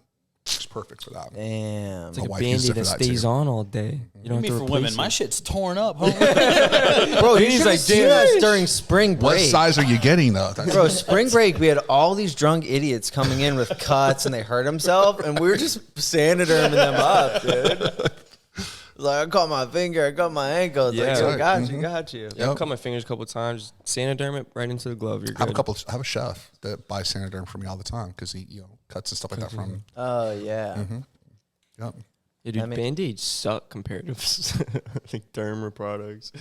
It's perfect for that. Damn. It's like a wife uses Band-Aid it that for that, stays too. on all day. You don't Me have to for women, replace my it. shit's torn up. Homie. Bro, you He's should like, have seen "Damn us it." during spring break. What size are you getting though? That's- Bro, spring break, we had all these drunk idiots coming in with cuts and they hurt themselves, and we were just Saniderming them up, dude. Like, I caught my finger, I got my ankle. It's Yeah. like, yo, Right. got you, got you. Yeah, I've cut my fingers a couple of times. Saniderm it right into the glove. You're good. I have a chef that buys Saniderm for me all the time because he cuts and stuff like that from me. Oh, yeah. Yep. Yeah, dude, I mean- Band-Aids suck compared to like derma products.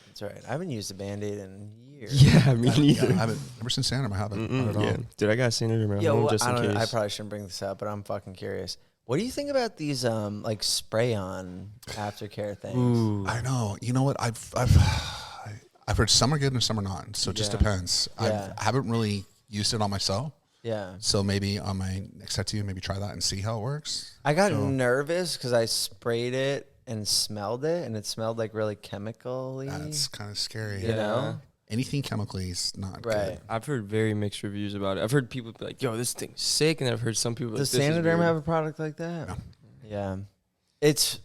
That's right. I haven't used a Band-Aid in years. Yeah, me neither. Yeah, I haven't ever since Saniderm. I haven't. Not at all. Yeah, dude, I got Saniderm at Yo, home just I in don't know. I case. probably shouldn't bring this up, but I'm fucking curious. What do you think about these like spray-on aftercare things? Ooh, I know. You know what? I've heard some are good and some are not. So it just Yeah. depends. Yeah. I haven't really used it on myself. Yeah. So maybe on my next tattoo, maybe try that and see how it works. I got So- nervous because I sprayed it and smelled it, and it smelled like really chemically. That's kind of scary. You know? Anything chemically is not Right. good. I've heard very mixed reviews about it. I've heard people be like, "Yo, this thing's sick," and I've heard some people Does like, "This is Saniderm weird." have a product like that? No. Yeah. It's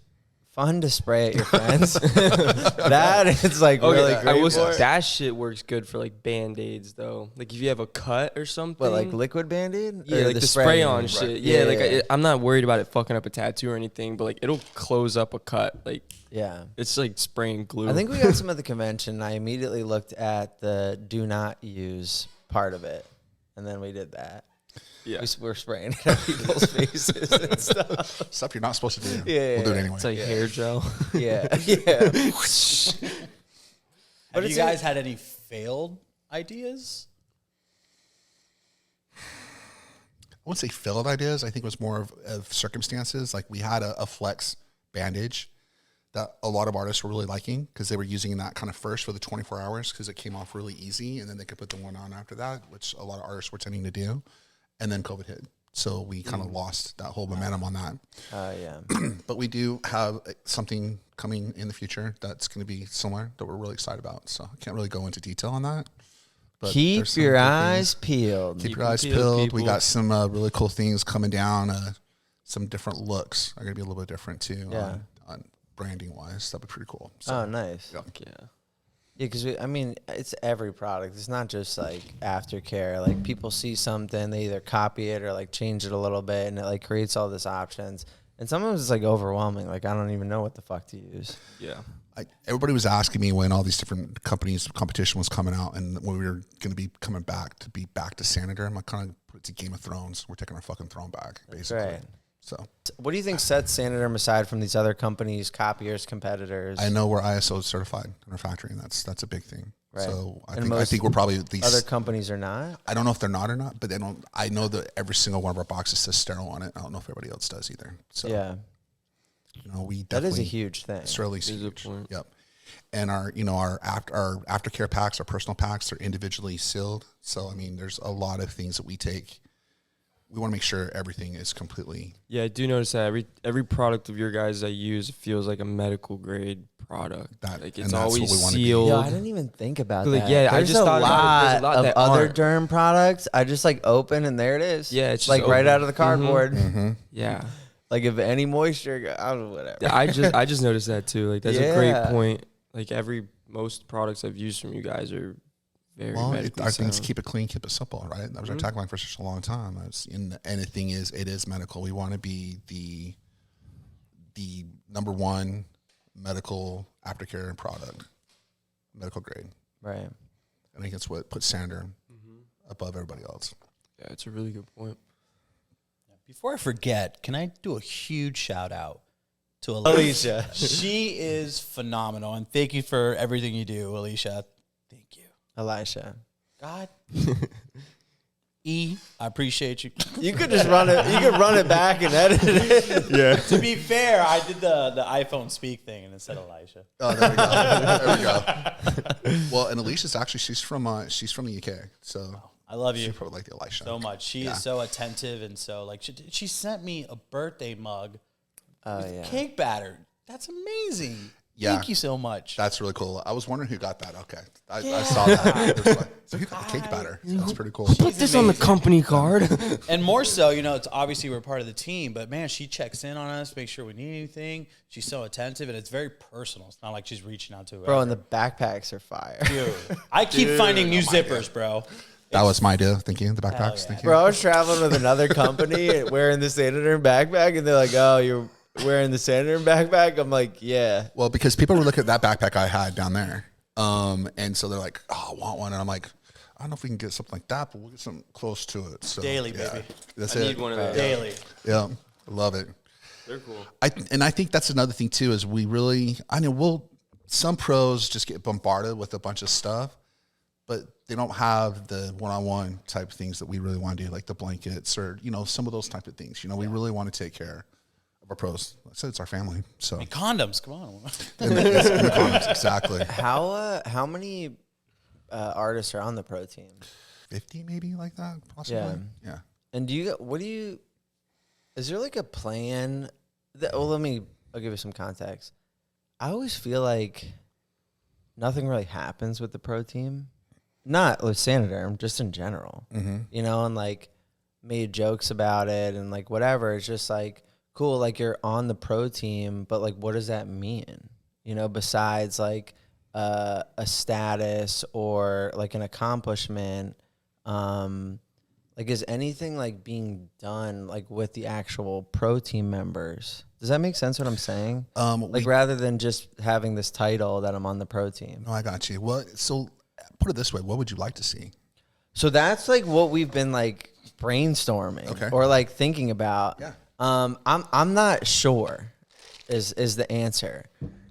fun to spray at your friends. That is like Okay, really I great will for say that shit works good for like Band-Aids though. Like if you have a cut or something. But like liquid Band-Aid? yeah, Or like the spray spray on Band-Aid? shit. Right. Yeah, like I'm not worried about it fucking up a tattoo or anything, but like it'll close up a cut. Like Yeah. it's like spraying glue. I think we got some at the convention. And I immediately looked at the do not use part of it. And then we did that. yeah. We're spraying it at people's faces and stuff. Stuff you're not supposed to do. Yeah, We'll do it yeah. anyway. It's like hair gel. Yeah. Yeah. Have it's you guys had any failed ideas? I wouldn't say failed ideas. I think it was more of circumstances. Like we had a flex bandage that a lot of artists were really liking because they were using that kind of first for the 24 hours because it came off really easy, and then they could put the one on after that, which a lot of artists were tending to do. And then COVID hit. So we kind of lost that whole momentum on that. Yeah. But we do have something coming in the future that's going to be similar that we're really excited about. So I can't really go into detail on that. But Keep there's some your good eyes things. peeled. Keep your them eyes peeled, peeled. We people. got some really cool things coming down. Some different looks are going to be a little bit different too. Yeah. On branding wise, that'd be pretty cool. So, Oh, nice. yeah. Yeah. Yeah, because I mean, it's every product. It's not just like aftercare. Like people see something, they either copy it or like change it a little bit, and it like creates all these options. And sometimes it's like overwhelming. Like I don't even know what the fuck to use. Yeah. Everybody was asking me when all these different companies competition was coming out, and when we were going to be coming back to Saniderm. I kind of put it to Game of Thrones. We're taking our fucking throne back, basically. Right. So What do you think sets Saniderm aside from these other companies, copiers, competitors? I know we're ISO certified in our factory, and that's a big thing. Right. So I And think most we're probably at least Other companies are not. I don't know if they're not or not, but they don't. I know that every single one of our boxes says sterile on it. I don't know if everybody else does either. So Yeah, we that is a definitely huge thing. sterility Is a huge. point. Yep. And our aftercare packs, our personal packs, are individually sealed. So I mean, there's a lot of things that we take. We want to make sure everything is completely. Yeah, I do notice that every product of your guys I use feels like a medical grade product. That- Like and it's that's what always we wanna be. sealed. Yo, I didn't even think about Like, that. yeah, I There's just a thought about it. There's a lot of that other aren't. derm products. I just like open and there it is. Yeah, it's just like right open. out of the cardboard. Mm-hmm. Yeah. Like if any moisture, I don't know, whatever. Yeah, I just noticed that too. Like that's a great Yeah. point. Like most products I've used from you guys are very Well, medically our thing is sound. keep it clean, keep it simple, right? That was our tagline for such a long time. And the thing is, it is medical. We want to be the number one medical aftercare product, medical grade. Right. I think that's what puts Saniderm above everybody else. Yeah, it's a really good point. Before I forget, can I do a huge shout out to Alicia? She is phenomenal, and thank you for everything you do, Alicia. Thank you. Elisha. God. I appreciate you. You could just run it. You could run it back and edit it. Yeah. To be fair, I did the iPhone speak thing and it said Elisha. Oh, there we go. There we go. Well, and Alicia's actually, she's from the UK. So I love she you probably like the Elisha. so much. She is so attentive and so like she sent me a birthday mug with Yeah. cake batter. That's amazing. Yeah. Thank you so much. That's really cool. I was wondering who got that. Okay. I saw that. It was like, so who got the cake batter? That's pretty cool. Put this on the company card. And more so, you know, it's obviously we're part of the team, but man, she checks in on us, make sure we need anything. She's so attentive and it's very personal. It's not like she's reaching out to whoever. Bro, and the backpacks are fire. Dude, I keep finding new zippers, bro. That was my idea. Thank you. The backpacks. yeah. Thank you. Bro, I was traveling with another company wearing the Saniderm backpack, and they're like, "Oh, you're wearing the Saniderm backpack?" I'm like, "Yeah." Well, because people were looking at that backpack I had down there. And so they're like, "Oh, I want one." And I'm like, I don't know if we can get something like that, but we'll get something close to it. So Daily, yeah, baby. That's I it. need one of those. Daily. Yeah. I love it. They're cool. I think that's another thing too, is we really, some pros just get bombarded with a bunch of stuff, but they don't have the one-on-one type things that we really want to do, like the blankets or, some of those type of things. We really want to take care of our pros. Like I said, it's our family. So And condoms, come on. and the condoms, exactly. How many artists are on the pro team? 50 maybe, like that, possibly. Yeah. And is there like a plan I'll give you some context. I always feel like nothing really happens with the pro team. Not with Saniderm, just in general. And like made jokes about it and like whatever. It's just like, cool, like you're on the pro team, but like what does that mean? Besides like a status or like an accomplishment. Like is anything like being done like with the actual pro team members? Does that make sense what I'm saying? Like rather than just having this title that I'm on the pro team. No, I got you. Well, so put it this way, what would you like to see? So that's like what we've been like brainstorming or like thinking about. Yeah. I'm not sure is the answer,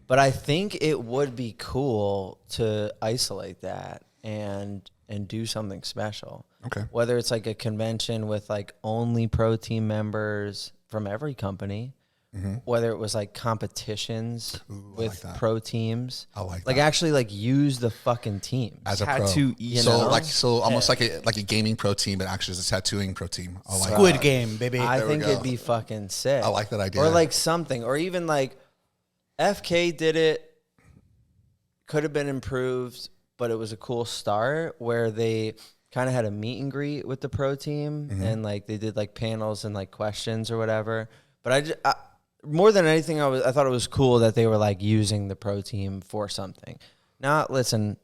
but I think it would be cool to isolate that and do something special. Okay. Whether it's like a convention with like only pro team members from every company, whether it was like competitions with like pro teams. I like that. Actually like use the fucking teams. As a Tattoo pro. each. So almost like a gaming pro team, but actually it's a tattooing pro team. I like Squid that. Game, baby. I There we think go. it'd be fucking sick. I like that idea. Or like something, or even like FK did it, could have been improved, but it was a cool start where they kind of had a meet and greet with the pro team and like they did like panels and like questions or whatever. But I more than anything, I thought it was cool that they were like using the pro team for something. Now, listen,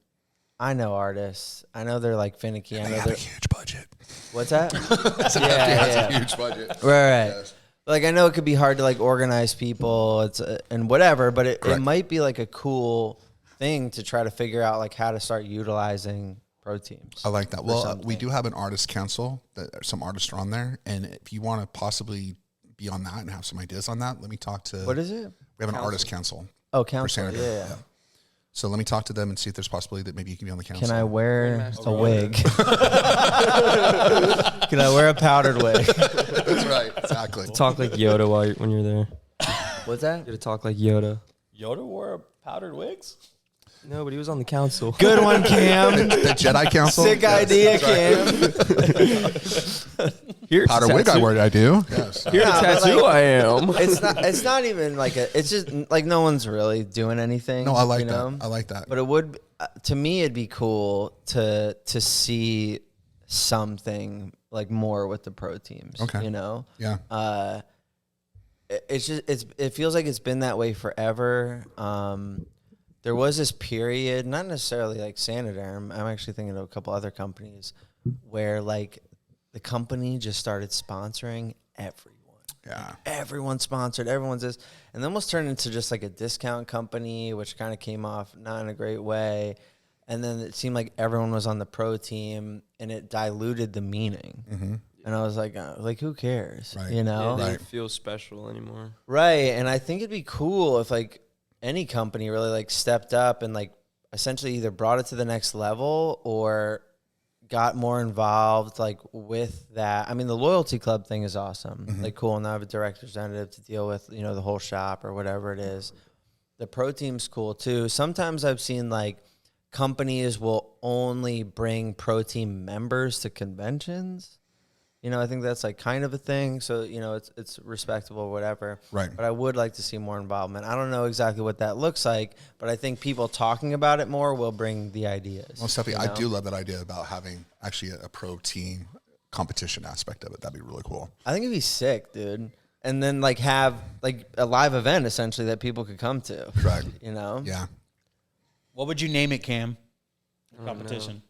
I know artists. I know they're like finicky. I They know have a they're huge budget. what's that? Has a huge budget. Right. Yes. Like I know it could be hard to like organize people, and whatever, but it might be like a cool thing to try to figure out like how to start utilizing pro teams. I like that. Well, something. we do have an artist council that some artists are on there, and if you want to possibly be on that and have some ideas on that, let me talk to. What is it? We have an artist council. Oh, council. Saniderm, Yeah. So let me talk to them and see if there's possibility that maybe you can be on the council. Can I wear a wig? Can I wear a powdered wig? That's right. Exactly. Talk like Yoda when you're there. What's that? You gotta talk like Yoda. Yoda wore powdered wigs? No, but he was on the council. Good one, Cam. The Jedi Council. Sick idea, Cam. Here's Powder a wig, tattoo. I do. Yes. Here's a Nah, but, tattoo like, I am. It's not even like it's just like no one's really doing anything. No, I like you know? that. I like that. But it would, to me, it'd be cool to see something like more with the pro teams. Okay. Yeah. It feels like it's been that way forever. there was this period, not necessarily like Saniderm. I'm actually thinking of a couple other companies where like the company just started sponsoring everyone. Yeah. Everyone sponsored, everyone's this, and then almost turned into just like a discount company, which kind of came off not in a great way. And then it seemed like everyone was on the pro team, and it diluted the meaning. Mm-hmm. And I was like, who cares? Right. You know? They Right. don't feel special anymore. Right. And I think it'd be cool if like any company really like stepped up and like essentially either brought it to the next level or got more involved like with that. I mean, the loyalty club thing is awesome. Mm-hmm. Like cool. And I have a direct representative to deal with, you know, the whole shop or whatever it is. The pro team's cool too. Sometimes I've seen like companies will only bring pro team members to conventions. You know, I think that's like kind of a thing. So, you know, it's respectable or whatever. Right. But I would like to see more involvement. I don't know exactly what that looks like, but I think people talking about it more will bring the ideas. Most definitely. you know? I do love that idea about having actually a pro team competition aspect of it. That'd be really cool. I think it'd be sick, dude. And then like have like a live event essentially that people could come to. Right. You know? Yeah. What would you name it, Cam? I don't Competition.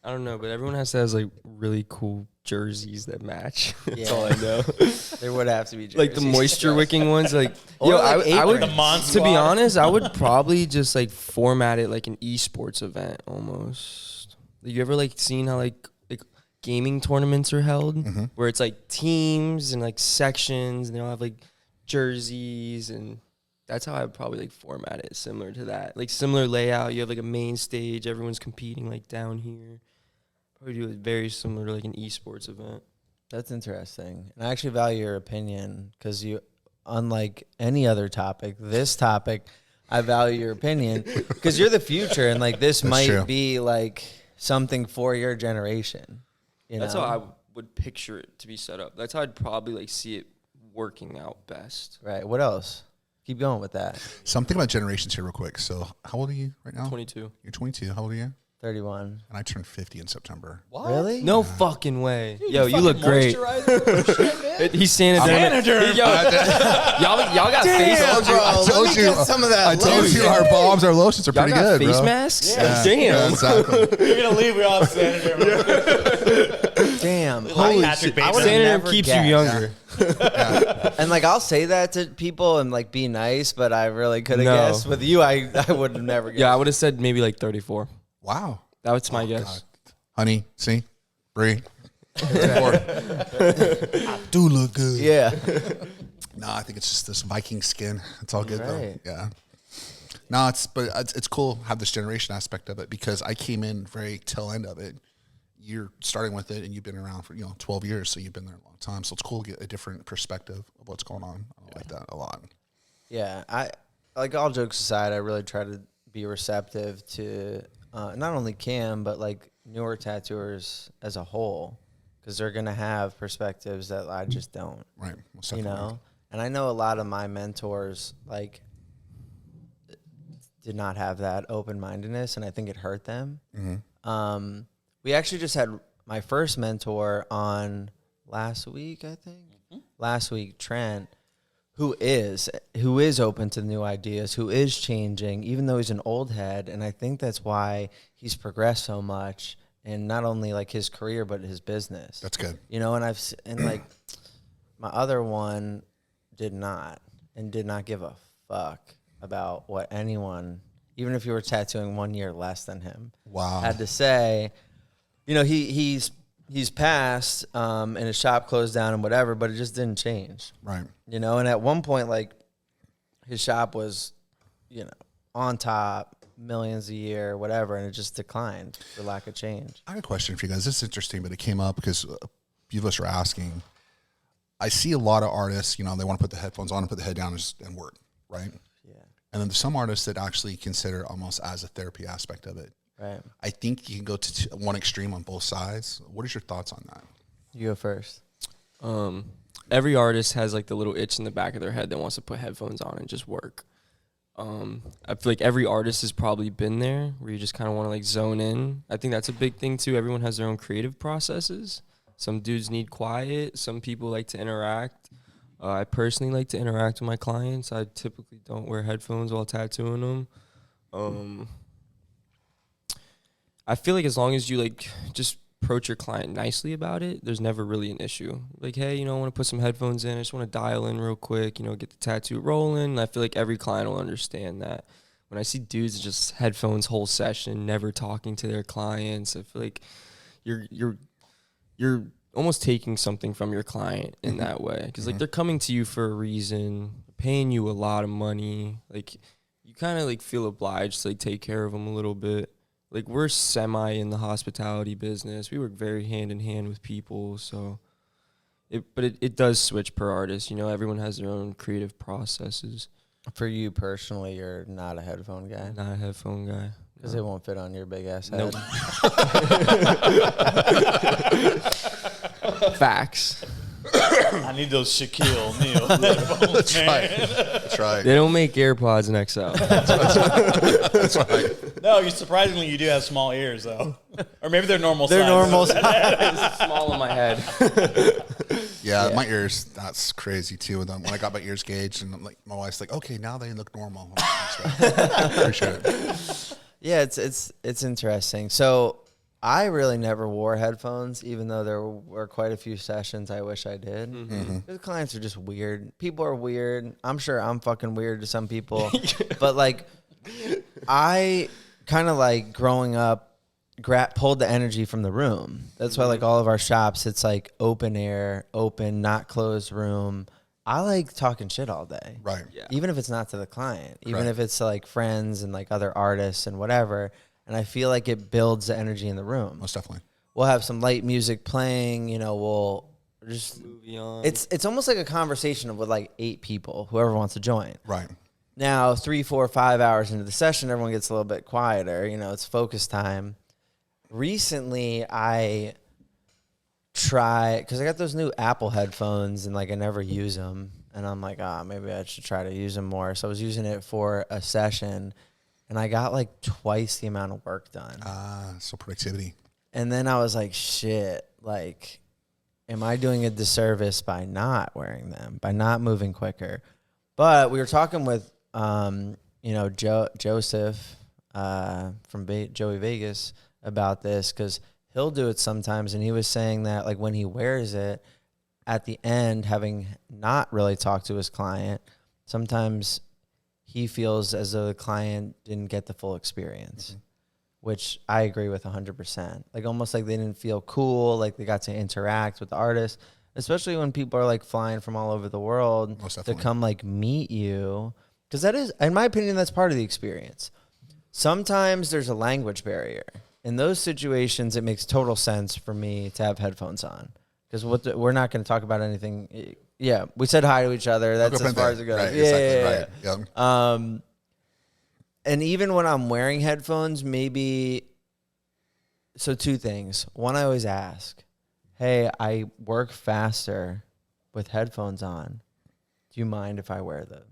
I don't know, but everyone has to have like really cool jerseys that match. That's Yeah. all I know. There would have to be Like the jerseys. moisture wicking ones. Like, Or yo, like I would, The Mon to be Squad. honest, I would probably just like format it like an esports event almost. Like, you ever like seen how like gaming tournaments are held Mm-hmm. where it's like teams and like sections and they all have like jerseys, and that's how I would probably like format it, similar to that. Like similar layout. You have like a main stage, everyone's competing like down here. Probably do it very similar to like an esports event. That's interesting. And I actually value your opinion because you, unlike any other topic, this topic, I value your opinion because you're the future and like this That's might true. be like something for your generation. You That's know? how I would picture it to be set up. That's how I'd probably like see it working out best. Right. What else? Keep going with that. Something about generations here real quick. So how old are you right now? 22. You're 22. How old are you? 31. And I turned 50 in September. What? Really? No fucking way. Yo, you look great. He's Saniderm. Saniderm. Yo, y'all got face masks. I told you. some of that. I told you our bombs, our lotions are Y'all pretty got good, face bro. masks? Yeah. Damn. Yeah, exactly. You're gonna leave. We all have Saniderm. Damn. Holy Holy shit. shit. I would've Saniderm never keeps guessed. you younger. And like I'll say that to people and like be nice, but I really could have No. guessed. With you, I would have never guessed. Yeah, I would have said maybe like 34. Wow. That's my guess. God. Honey, see? Bree. Do look good. Yeah. No, I think it's just this Viking skin. It's all good Right. though. Yeah. No, it's cool to have this generation aspect of it because I came in very tail end of it. You're starting with it and you've been around for 12 years, so you've been there a long time. So it's cool to get a different perspective of what's going on. I like that a lot. Yeah, I like all jokes aside, I really try to be receptive to not only Cam but like newer tattooers as a whole, because they're gonna have perspectives that I just don't. Right. Most You definitely. know, and I know a lot of my mentors like did not have that open mindedness, and I think it hurt them. Mm-hmm. We actually just had my first mentor on last week, I think. Last week, Trent, who is open to new ideas, who is changing, even though he's an old head. And I think that's why he's progressed so much in not only like his career, but his business. That's good. You know, and and like my other one did not give a fuck about what anyone, even if you were tattooing 1 year less than him, Wow. had to say. You know, he's passed and his shop closed down and whatever, but it just didn't change. Right. You know, and at one point, like, his shop was, on top, millions a year, whatever, and it just declined for lack of change. I have a question for you guys. This is interesting, but it came up because a few of us are asking. I see a lot of artists, they want to put the headphones on and put the head down and work, right? Yeah. And then there's some artists that actually consider almost as a therapy aspect of it. Right. I think you can go to one extreme on both sides. What is your thoughts on that? You go first. Every artist has like the little itch in the back of their head that wants to put headphones on and just work. I feel like every artist has probably been there where you just kind of want to like zone in. I think that's a big thing too. Everyone has their own creative processes. Some dudes need quiet. Some people like to interact. I personally like to interact with my clients. I typically don't wear headphones while tattooing them. I feel like as long as you like just approach your client nicely about it, there's never really an issue. Like, hey, I want to put some headphones in. I just want to dial in real quick, get the tattoo rolling. I feel like every client will understand that. When I see dudes just headphones whole session, never talking to their clients, I feel like you're almost taking something from your client in that way. Because like they're coming to you for a reason, paying you a lot of money. Like you kind of like feel obliged to like take care of them a little bit. Like we're semi in the hospitality business. We work very hand in hand with people. So it does switch per artist. Everyone has their own creative processes. For you personally, you're not a headphone guy? Not a headphone guy. Because it won't fit on your big ass head. Nope. Facts. I need those Shaquille O'Neal headphones, That's man. right. That's right. They don't make AirPods in XL. That's right. No, surprisingly, you do have small ears, though. Or maybe they're normal size. They're normal size. Small in my head. Yeah, my ears, that's crazy too. And then when I got my ears gauged, and I'm like, my wife's like, okay, now they look normal. Appreciate it. Yeah, it's interesting. So I really never wore headphones, even though there were quite a few sessions I wish I did. The clients are just weird. People are weird. I'm sure I'm fucking weird to some people. But like, I kind of like growing up, pulled the energy from the room. That's why like all of our shops, it's like open air, open, not closed room. I like talking shit all day. Right. Yeah. Even if it's not to the client, even Right. if it's to like friends and like other artists and whatever. And I feel like it builds the energy in the room. Most definitely. We'll have some light music playing, we'll just, Movie on. it's almost like a conversation with like 8 people, whoever wants to join. Right. Now, 3, 4, 5 hours into the session, everyone gets a little bit quieter. It's focus time. Recently, I try, because I got those new Apple headphones and like I never use them. And I'm like, maybe I should try to use them more. So I was using it for a session and I got like twice the amount of work done. So productivity. And then I was like, shit, like, am I doing a disservice by not wearing them, by not moving quicker? But we were talking with, Joseph from Joey Vegas about this, because he'll do it sometimes. And he was saying that like when he wears it at the end, having not really talked to his client, sometimes he feels as though the client didn't get the full experience, which I agree with 100%. Like almost like they didn't feel cool, like they got to interact with the artist, especially when people are like flying from all over the world to come like meet you. Because that is, in my opinion, that's part of the experience. Sometimes there's a language barrier. In those situations, it makes total sense for me to have headphones on. Because we're not going to talk about anything. Yeah, we said hi to each other. That's as far as it goes. Right, yeah, exactly. yeah. Right. Yep. And even when I'm wearing headphones, maybe, so 2 things. One, I always ask, hey, I work faster with headphones on. Do you mind if I wear them?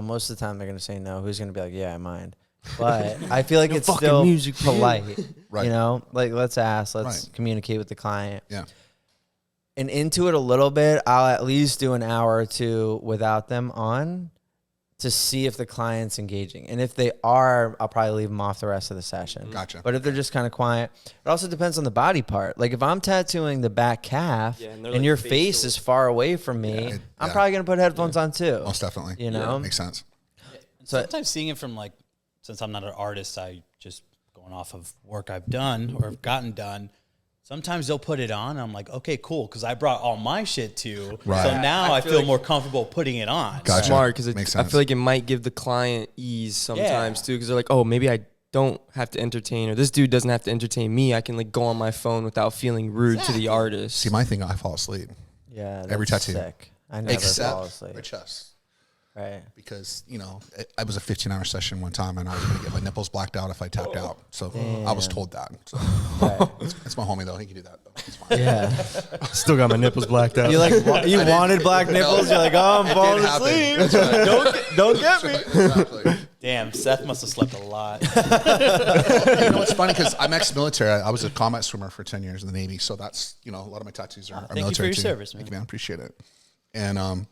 Most of the time they're going to say no. Who's going to be like, yeah, I mind. But I feel like it's still music polite, Right. Like let's ask, let's communicate with the client. Yeah. And into it a little bit, I'll at least do an hour or 2 without them on to see if the client's engaging. And if they are, I'll probably leave them off the rest of the session. Gotcha. But if they're just kind of quiet, it also depends on the body part. Like if I'm tattooing the back calf and and your face is far away from me, I'm probably going to put headphones on too. Most definitely. Makes sense. So sometimes seeing it from like, since I'm not an artist, I just going off of work I've done or have gotten done. Sometimes they'll put it on. And I'm like, okay, cool, because I brought all my shit too. Right. So now I feel like more comfortable putting it on. Gotcha. Smart, because Makes I sense. feel like it might give the client ease sometimes too, because they're like, oh, maybe I don't have to entertain, or this dude doesn't have to entertain me. I can like go on my phone without feeling rude to the artist. See, my thing, I fall asleep. yeah, Every that's tattoo. sick. I never fall Except asleep. my chest. Right. Because, I was a 15-hour session one time, and I was going to get my nipples blacked out if I tapped out. So I was told that. So Right. it's my homie, though. He can do that, though. It's fine. Yeah. Still got my nipples blacked out. You wanted black nipples. You're like, oh, I'm falling Didn't happen. asleep. That's right. Don't get me. Exactly. Damn, Seth must have slept a lot. It's funny because I'm ex-military. I was a combat swimmer for 10 years in the Navy. So that's, a lot of my tattoos are thank you military for your too. service, Thank man. you, man. Appreciate it. And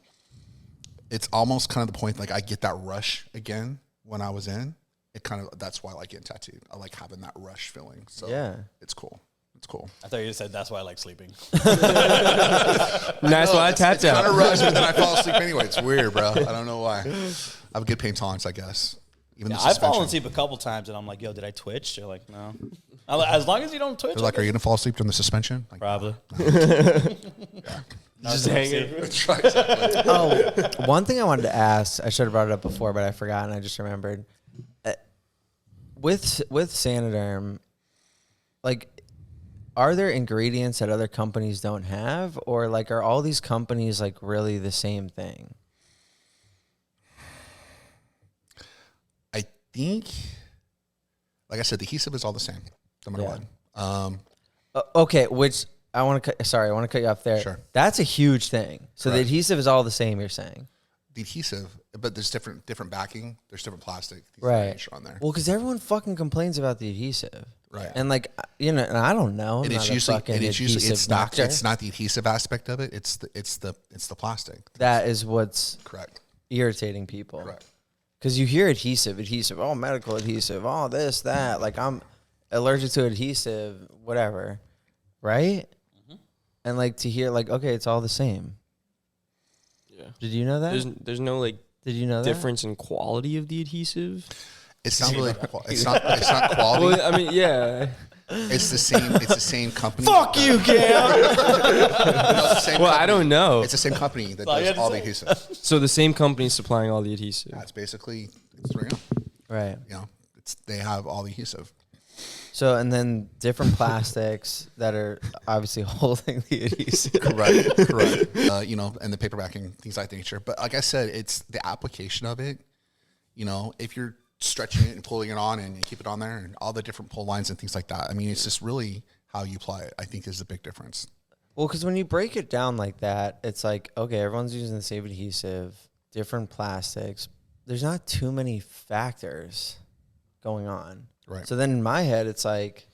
it's almost kind of the point, like I get that rush again when I was in, it kind of, that's why I like getting tattooed. I like having that rush feeling. So Yeah. it's cool. It's cool. I thought you just said that's why I like sleeping. That's why I tapped Kind out. of rush, but then I fall asleep anyway. It's weird, bro. I don't know why. I have a good pain tolerance, I guess. Even Yeah, the I've fallen suspension. asleep a couple times, and I'm like, yo, did I twitch? They're like, no. I'm like, as long as you don't twitch. They're like, are you going to fall asleep during the suspension? Like, Probably. Just hanging. that's right, exactly. Oh, one thing I wanted to ask, I should have brought it up before, but I forgot and I just remembered. With Saniderm, like, are there ingredients that other companies don't have, or like are all these companies like really the same thing? I think, like I said, the adhesive is all the same, no matter what. Okay, which I want to cut you off there. Sure. That's a huge thing. So the Correct. adhesive is all the same, you're saying? The adhesive, but there's different backing. There's different plastic. Right. On there. Well, because everyone fucking complains about the adhesive. Right. And like, you know, and I don't know. I'm And not it's a usually, fucking and it's usually, adhesive it's not, doctor. it's not the adhesive aspect of it. It's the plastic. That is what's Correct. irritating people. Correct. Because you hear adhesive, oh, medical adhesive, oh, this, that. Like, I'm allergic to adhesive, whatever. Right? Mm-hmm. And like to hear, like, okay, it's all the same. Yeah. Did you know that? There's no like Did you know difference in quality of the adhesive. It's not really. It's not quality. Well, I mean, yeah. It's the same. It's the same company. Fuck you, Cam! No, it's the same Well, I company. don't know. It's the same company that all you does had to all the say. adhesive. So the same company supplying all the adhesive. That's basically it's 3M. Right. You know, they have all the adhesive. So, and then different plastics that are obviously holding the adhesive. Correct. You know, and the paper backing, things like that nature. But like I said, it's the application of it. You know, if you're stretching it and pulling it on and you keep it on there and all the different pull lines and things like that. I mean, it's just really how you apply it, I think, is the big difference. Well, because when you break it down like that, it's like, okay, everyone's using the same adhesive, different plastics. There's not too many factors going on. Right. So then in my head, it's like,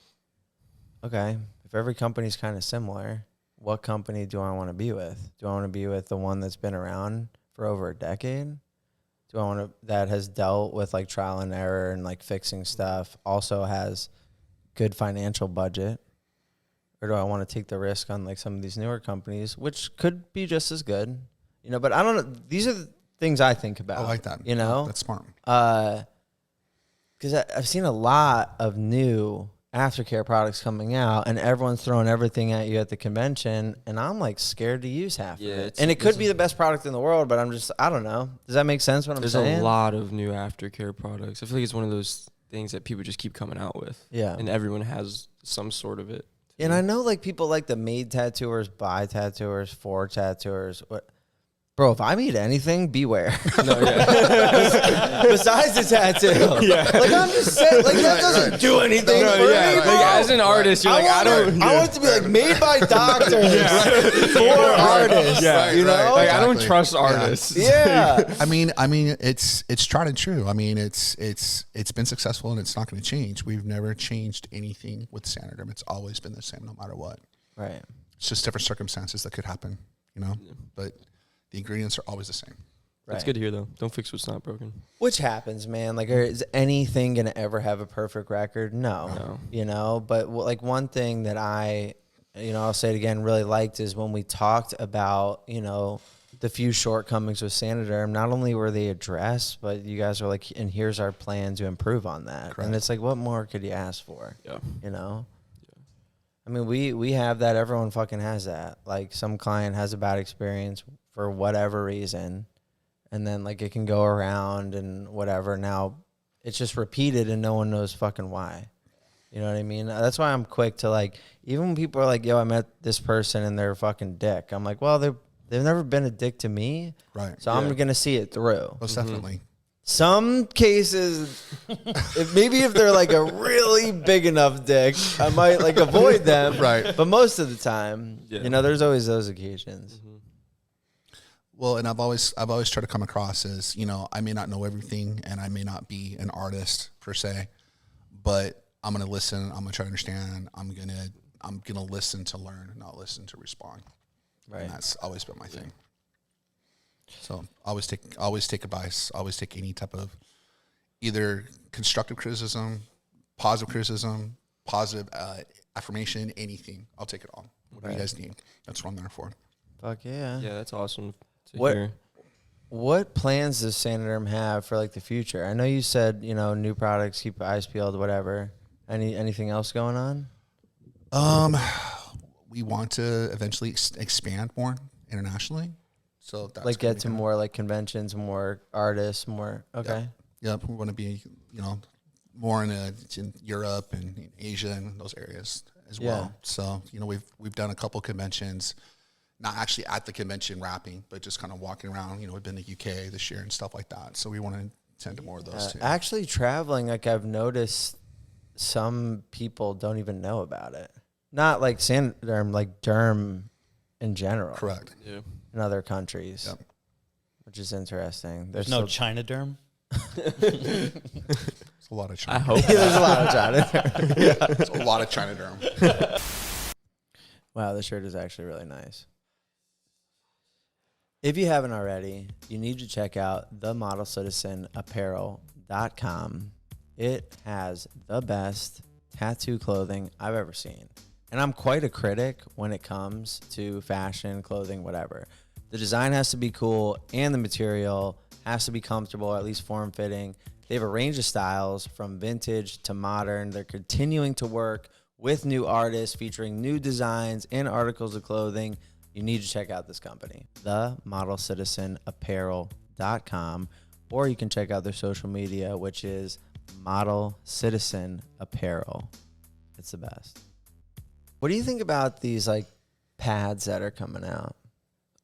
okay, if every company's kind of similar, what company do I want to be with? Do I want to be with the one that's been around for over a decade? Do I want to, that has dealt with like trial and error and like fixing stuff, also has good financial budget? Or do I want to take the risk on like some of these newer companies, which could be just as good, you know? But I don't know. These are the things I think about. I like that. You know, That's smart. because I've seen a lot of new aftercare products coming out, and everyone's throwing everything at you at the convention, and I'm like scared to use half of it. And it could be the best product in the world, but I don't know. Does that make sense? What I'm There's saying? a lot of new aftercare products. I feel like it's one of those things that people just keep coming out with. Yeah. And everyone has some sort of it. And I know like people like the made tattooers, buy tattooers, for tattooers. What, bro? If I meet anything, beware. No, yeah. Besides the tattoo, like I'm just saying, like that doesn't do anything No, for yeah. me, Like, bro. as an artist, you're like, I don't. I want it to be like made by doctors for artists. Yeah, you know. Like, I don't Exactly. trust Yeah. artists. Yeah. I mean, it's tried and true. I mean, it's been successful and it's not going to change. We've never changed anything with Saniderm. It's always been the same, no matter what. Right. It's just different circumstances that could happen, you know. But the ingredients are always the same. That's good to hear, though. Don't fix what's not broken. Which happens, man. Like, is anything gonna ever have a perfect record? No. You know, but like one thing that I'll say it again, really liked is when we talked about, you know, the few shortcomings with Saniderm. Not only were they addressed, but you guys are like, and here's our plan to improve on that. Correct. And it's like, what more could you ask for? Yeah. You know. I mean, we have that. Everyone fucking has that. Like, some client has a bad experience for whatever reason, and then like it can go around and whatever. Now it's just repeated and no one knows fucking why. You know what I mean? That's why I'm quick to like, even when people are like, yo, I met this person and they're a fucking dick. I'm like, well, they've never been a dick to me. Right. So I'm going to see it through. Most definitely. Some cases, if they're like a really big enough dick, I might like avoid them. Right. But most of the time, Yeah. you know, there's always those occasions. Well, and I've always tried to come across as, you know, I may not know everything and I may not be an artist per se, but I'm going to listen. I'm going to try to understand. I'm going to listen to learn, not listen to respond. Right. And that's always been my thing. So always take advice. Always take any type of either constructive criticism, positive affirmation, anything. I'll take it all. Whatever you guys need. That's what I'm there for. Fuck yeah. Yeah, that's awesome to What- hear. What plans does Saniderm have for like the future? I know you said, new products, keep your eyes peeled, whatever. Anything else going on? We want to eventually expand more internationally. So that's Like get to more like conventions, more artists, more. Okay. Yep, we want to be, more in Europe and in Asia and those areas as well. So, we've done a couple conventions, not actually at the convention rapping, but just kind of walking around. We've been to UK this year and stuff like that. So we want to attend to more of those too. Actually, traveling, like I've noticed, some people don't even know about it. Not like Saniderm, like derm in general. Correct. Yeah. In other countries, Yep. which is interesting. There's no Chinaderm. There's a lot of China. I hope. There's a lot of China. There's a lot of Chinaderm. Wow, this shirt is actually really nice. If you haven't already, you need to check out themodelcitizenapparel.com. It has the best tattoo clothing I've ever seen. And I'm quite a critic when it comes to fashion, clothing, whatever. The design has to be cool and the material has to be comfortable, at least form-fitting. They have a range of styles from vintage to modern. They're continuing to work with new artists featuring new designs and articles of clothing. You need to check out this company, themodelcitizenapparel.com, or you can check out their social media, which is Model Citizen Apparel. It's the best. What do you think about these like pads that are coming out?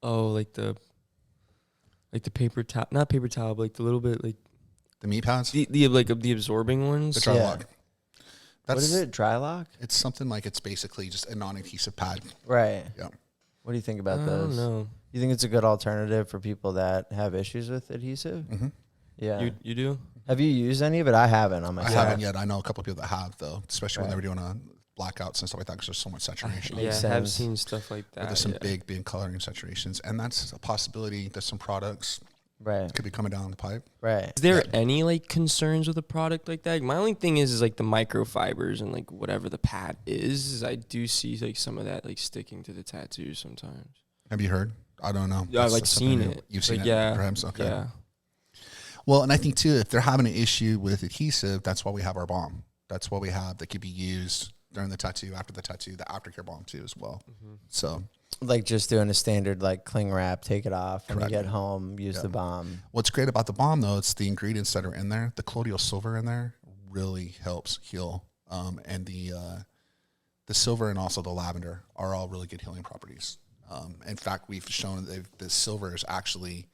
Oh, like the paper towel, not paper towel, but like the little bit like The meat pads? the absorbing ones. The dry Yeah. lock. What is it? Dry lock? It's something like it's basically just a non-adhesive pad. Right. Yeah. What do you think about I those? don't know. You think it's a good alternative for people that have issues with adhesive? Mm-hmm. Yeah. You do? Have you used any of it? I haven't on I myself. haven't yet. I know a couple of people that have, though, especially when they Right. were doing blackouts and stuff like that because there's so much saturation. Makes Yeah, I have sense. seen stuff like that. There's some yeah. big coloring saturations. And that's a possibility that some products Right. could be coming down the pipe. Right. Is there any like concerns with a product like that? My only thing is like the microfibers and like whatever the pad is I do see like some of that like sticking to the tattoos sometimes. Have you heard? I don't know. Yeah, I've That's like something seen new. it. You've seen But it? yeah, Perhaps? Okay. Yeah. Well, and I think, too, if they're having an issue with adhesive, that's why we have our balm. That's what we have that could be used during the tattoo, after the tattoo, the aftercare balm, too, as well. Mm-hmm. So Like just doing a standard like cling wrap, take it off, when you Correct. get home, use Yeah. the balm. what's great about the balm, though, it's the ingredients that are in there. The colloidal silver in there really helps heal. And the silver and also the lavender are all really good healing properties. In fact, we've shown that the silver is actually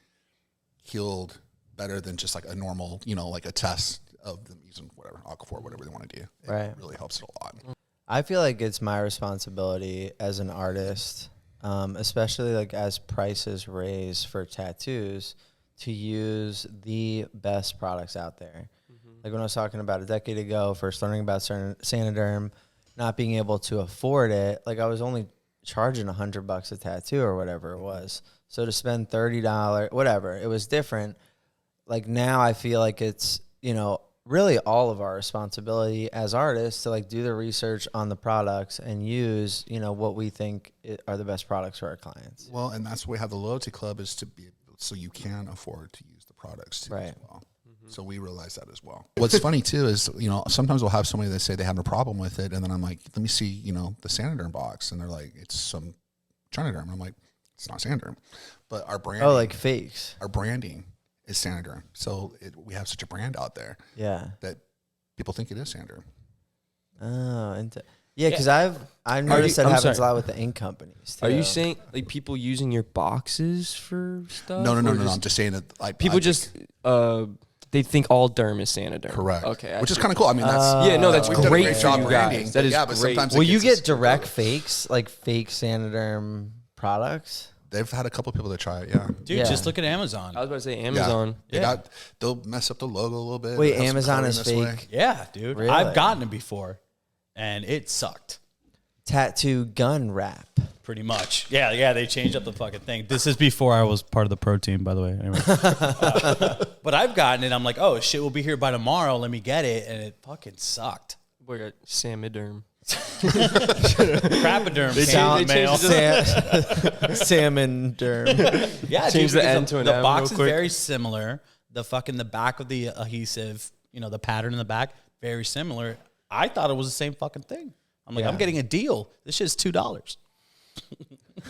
healed better than just like a normal, like a test of them using whatever, Aquaphor, whatever they want to do. It Right. really helps it a lot. I feel like it's my responsibility as an artist, especially like as prices raise for tattoos, to use the best products out there. Like when I was talking about a decade ago, first learning about Saniderm, not being able to afford it, like I was only charging $100 a tattoo or whatever it was. So to spend $30, whatever, it was different. Like now I feel like it's, really all of our responsibility as artists to like do the research on the products and use, what we think are the best products for our clients. Well, and that's why we have the loyalty club is to be so you can afford to use the products too Right. as well. So we realize that as well. What's funny too is, sometimes we'll have somebody that say they have no problem with it. And then I'm like, let me see, the Saniderm box. And they're like, it's some Chinaderm. And I'm like, it's not Saniderm. But our branding, Oh, like fakes. our branding is Saniderm. So we have such a brand out there Yeah. that people think it is Saniderm. Oh, yeah, because I've noticed that I'm happens sorry. a lot with the ink companies. Are you too. saying like people using your boxes for stuff? No. or I'm just just saying that like people I just think- they think all derm is Saniderm. correct. Okay. Which is kind of cool. I mean, that's Yeah, no, that's we've done a great great for job you branding. guys. That is yeah, but great. sometimes Will it you gets get direct fakes, like fake Saniderm products? They've had a couple people that try it. Yeah. Dude, Yeah. just look at Amazon. I was about to say Amazon. They'll mess up the logo a little bit. Wait, Have some Amazon coloring is this way. fake Yeah, dude. Really? I've gotten it before, and it sucked. tattoo gun wrap. Pretty much. Yeah, they changed up the fucking thing. This is before I was part of the pro team, by the way. Anyway. But I've gotten it. I'm like, oh, shit, we'll be here by tomorrow. Let me get it. And it fucking sucked. We got Saniderm. Crapaderm came in the mail. Salmon derm. Yeah, Change dude, the end to an the M box real is quick. very similar. The back of the adhesive, the pattern in the back, very similar. I thought it was the same fucking thing. I'm like, I'm getting a deal. This shit's $2.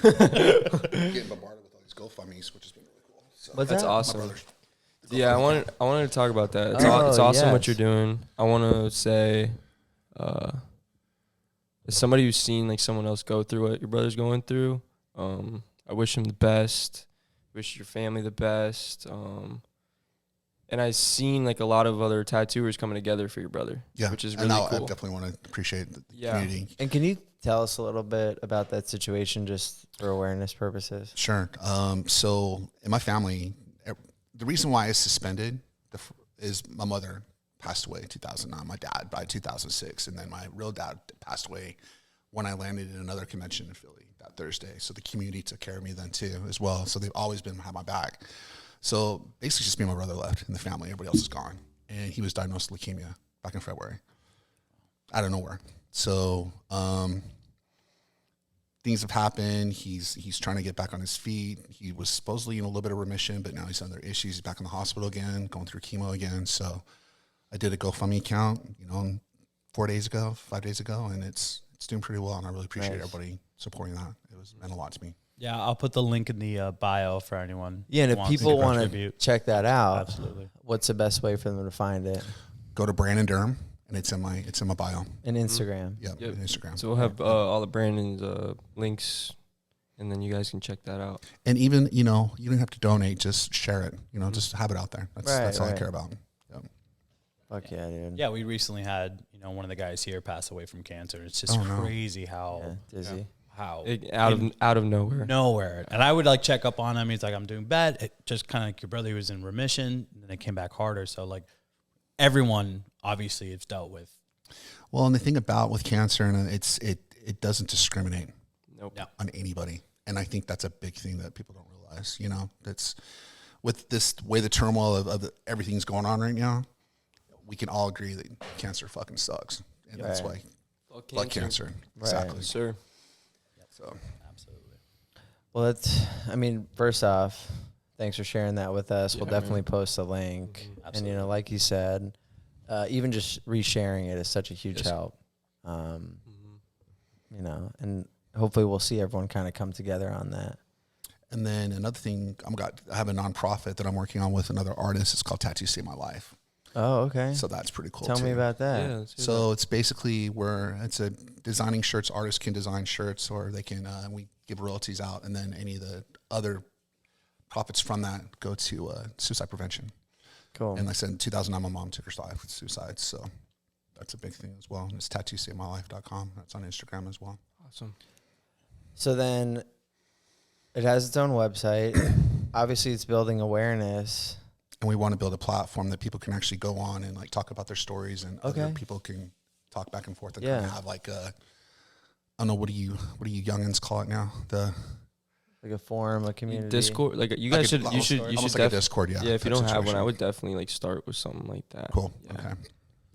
Getting bombarded with all these GoFundMes, which has been really cool. So What's That's that? awesome. Yeah, I wanted to talk about that. It's, Oh, it's awesome what yes. you're doing. I want to say, as somebody who's seen like someone else go through what your brother's going through, I wish him the best. Wish your family the best. And I've seen like a lot of other tattooers coming together for your brother, which is really I cool. definitely want to appreciate the community. And can you tell us a little bit about that situation just for awareness purposes? Sure. So in my family, the reason why I suspended is my mother passed away in 2009. My dad died in 2006. And then my real dad passed away when I landed in another convention in Philly that Thursday. So the community took care of me then too as well. So they've always been had my back. So basically just me and my brother left in the family. Everybody else is gone. And he was diagnosed with leukemia back in February out of nowhere. So things have happened. He's trying to get back on his feet. He was supposedly in a little bit of remission, but now he's under issues. He's back in the hospital again, going through chemo again. So I did a GoFundMe account, 5 days ago, and it's doing pretty well. And I really appreciate everybody supporting that. It meant a lot to me. Yeah, I'll put the link in the bio for anyone. Yeah, and if people want to check that out, absolutely. What's the best way for them to find it? Go to Braniderm, and it's in my bio. And Instagram. Yep. On Instagram. So we'll have all the Brandon's links, and then you guys can check that out. And even, you don't have to donate, just share it. Just have it out there. That's all I care about. Yep. Fuck yeah, dude. Yeah, we recently had, one of the guys here pass away from cancer. It's just crazy how dizzy. How Out of nowhere. And I would check up on him. He's like, I'm doing bad. It just kind of like your brother, he was in remission, and then it came back harder. So everyone obviously has dealt with. Well, and the thing with cancer, and it doesn't discriminate on anybody. And I think that's a big thing that people don't realize. That's with this way the turmoil of everything's going on right now, we can all agree that cancer fucking sucks. And that's why fuck cancer. Exactly. Yes, sir. So absolutely. Well, first off, thanks for sharing that with us. We'll definitely post a link. Absolutely. And like you said, even just resharing it is such a huge help. And hopefully we'll see everyone kind of come together on that. And then another thing, I have a nonprofit that I'm working on with another artist. It's called Tattoo Save My Life. Oh, okay. So that's pretty cool. Tell me about that. Yeah, so it's basically it's a designing shirts. Artists can design shirts, or they can, we give royalties out, and then any of the other profits from that go to suicide prevention. Cool. And like I said, in 2009, my mom took her life with suicide. So that's a big thing as well. And it's tattoosaveMyLife.com. That's on Instagram as well. Awesome. So then it has its own website. Obviously, it's building awareness. And we want to build a platform that people can actually go on and talk about their stories, and other people can talk back and forth and kind of have I don't know, what do you youngins call it now? Like a forum, a community. Discord, you guys should almost like a Discord, Yeah, if you don't have one, I would definitely start with something like that. Cool. Yeah. Okay.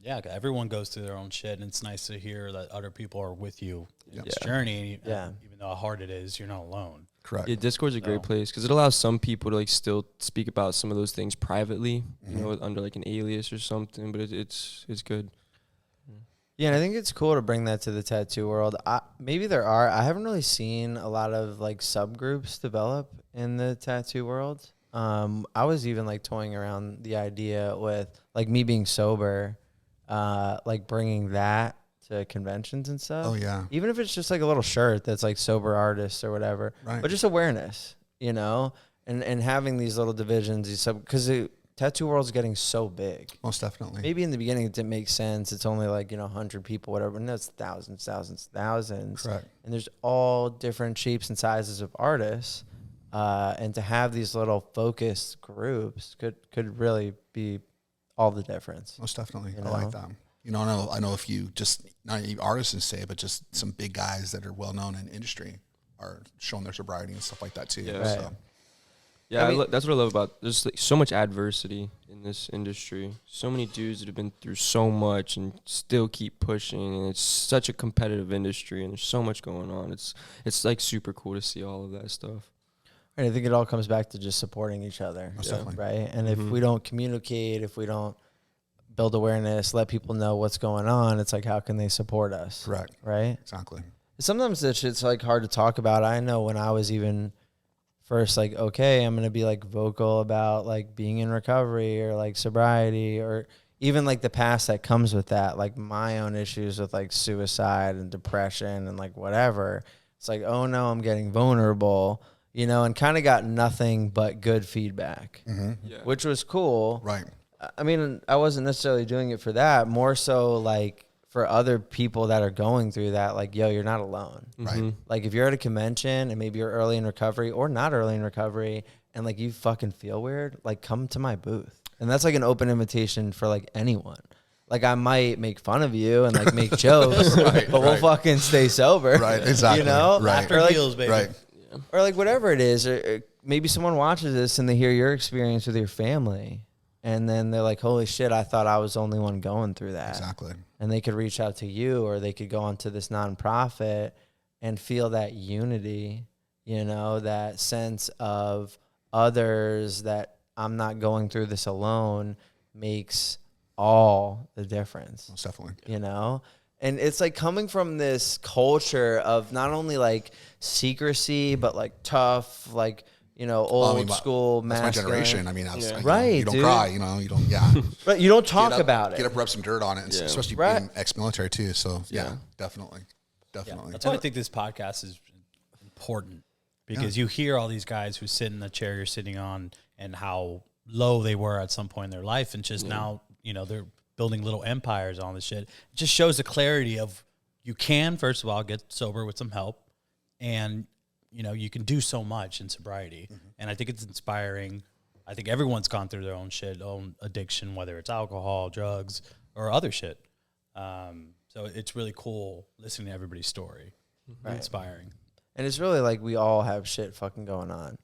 Yeah, everyone goes through their own shit, and it's nice to hear that other people are with you in this Yeah. journey. Even though how hard it is, you're not alone. Correct. Yeah, Discord's a great place because it allows some people to still speak about some of those things privately, under an alias or something. But it's good. Yeah, and I think it's cool to bring that to the tattoo world. Maybe there are. I haven't really seen a lot of subgroups develop in the tattoo world. I was even toying around the idea with me being sober, bringing that to conventions and stuff. Oh yeah. Even if it's just a little shirt that's sober artists or whatever, Right. but just awareness, and having these little divisions, because the tattoo world's getting so big. Most definitely. Maybe in the beginning it didn't make sense. It's only 100 people, whatever. And that's thousands. Correct. And there's all different shapes and sizes of artists. And to have these little focused groups could really be all the difference. Most definitely. You I like know? that. I know if you just, not even artists say, but just some big guys that are well known in industry, are showing their sobriety and stuff like that too. Yeah. Right. So, Yeah, I mean- that's what I love about there's like so much adversity in this industry. So many dudes that have been through so much and still keep pushing, and it's such a competitive industry, and there's so much going on. It's like super cool to see all of that stuff. And I think it all comes back to just supporting each other, Most definitely. right? And if we don't communicate, if we don't build awareness, let people know what's going on, it's like, how can they support us? correct. Right? Exactly. Sometimes that shit's like hard to talk about. I know when I was even first like, okay, I'm going to be like vocal about like being in recovery or like sobriety or even like the past that comes with that, like my own issues with like suicide and depression and like whatever. It's like, oh no, I'm getting vulnerable, you know, and kind of got nothing but good feedback, Yeah. which was cool. Right. I mean, I wasn't necessarily doing it for that, more so like for other people that are going through that, like, yo, you're not alone. Right. Like if you're at a convention and maybe you're early in recovery or not early in recovery and like you fucking feel weird, like come to my booth. And that's like an open invitation for like anyone. Like I might make fun of you and like make jokes, but we'll fucking stay sober. Right. Exactly. You know? Right. After Or like, heels, baby. Right. or like whatever it is, or maybe someone watches this and they hear your experience with your family. And then they're like, holy shit, I thought I was the only one going through that. Exactly. And they could reach out to you or they could go onto this nonprofit and feel that unity, you know, that sense of others, that I'm not going through this alone, makes all the difference, Most definitely. you know? And it's like coming from this culture of not only like secrecy, but like tough, like, you know, old school That's my masculine. generation. I mean, I was, you know, Right, you don't dude. cry, you know, you don't, yeah. But you don't talk Get up- about it. Get up, rub some dirt on it, Yeah. especially Right. being ex-military too. So yeah, Yeah. definitely. Definitely. That's why I think this podcast is important because you hear all these guys who sit in the chair you're sitting on and how low they were at some point in their life and just now, you know, they're building little empires on this shit. It just shows the clarity of you can, first of all, get sober with some help and, you know, you can do so much in sobriety. And I think it's inspiring. I think everyone's gone through their own shit, own addiction, whether it's alcohol, drugs, or other shit. So it's really cool listening to everybody's story. Inspiring. And it's really like we all have shit fucking going on.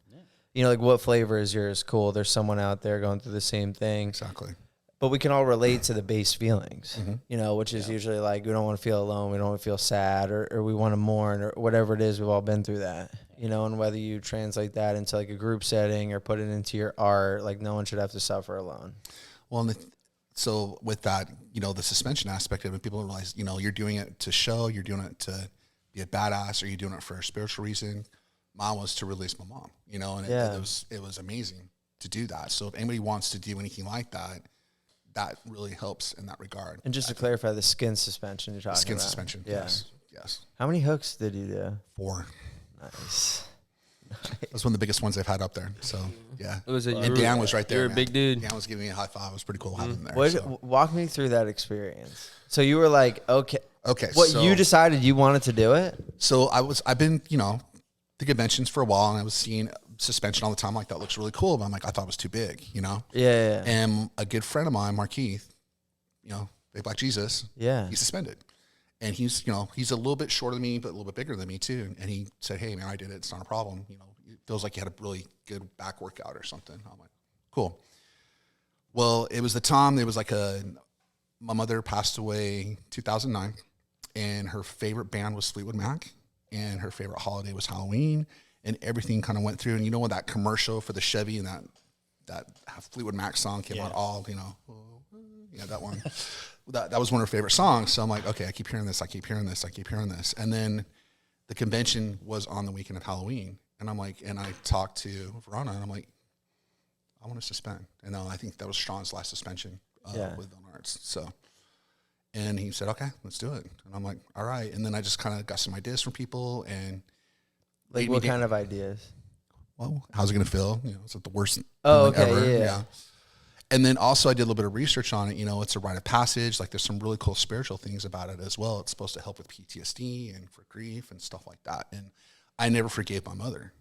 You know, like what flavor is yours? Cool. There's someone out there going through the same thing. Exactly. But we can all relate to the base feelings, you know, which is usually like we don't want to feel alone. We don't want to feel sad or we want to mourn or whatever it is. We've all been through that, you know, and whether you translate that into like a group setting or put it into your art, like no one should have to suffer alone. Well, so with that, you know, the suspension aspect of it, people realize, you know, you're doing it to show, you're doing it to be a badass, or you're doing it for a spiritual reason. Mine was to release my mom, you know, and it was amazing to do that. So if anybody wants to do anything like that, that really helps in that regard. And just to clarify, the skin suspension you're talking Skin about. suspension, Yeah. yes. How many hooks did you do? 4. Nice. That's one of the biggest ones they've had up there. So yeah, It was and Dan was right there. You're a man. big dude. Dan was giving me a high five. It was pretty cool having him there. What, so. walk me through that experience. So you were like, okay. Okay. What, so, you decided you wanted to do it? So I've been, you know, the conventions for a while, and I was seeing suspension all the time. Like, that looks really cool. But I'm like, I thought it was too big, you know? Yeah. And a good friend of mine, Markeith, you know, Big Black Jesus, Yeah. he's suspended. And he's, you know, he's a little bit shorter than me, but a little bit bigger than me too. And he said, hey, man, I did it. It's not a problem. You know, it feels like you had a really good back workout or something. I'm like, cool. Well, it was the time, there was like my mother passed away 2009, and her favorite band was Fleetwood Mac, and her favorite holiday was Halloween, and everything kind of went through. And you know, when that commercial for the Chevy and that Fleetwood Mac song came out, all, you know, yeah, that one. That was one of her favorite songs. So I'm like, okay, I keep hearing this. And then the convention was on the weekend of Halloween. And I'm like, and I talked to Verona, and I'm like, I want to suspend. And I think that was Sean's last suspension with Von Arts. So, and he said, okay, let's do it. And I'm like, all right. And then I just kind of got some ideas from people, and Like what kind of ideas? well, how's it going to feel? You know, it's like the worst Oh, feeling okay, ever. yeah. And then also I did a little bit of research on it. You know, it's a rite of passage. Like, there's some really cool spiritual things about it as well. It's supposed to help with PTSD and for grief and stuff like that. And I never forgave my mother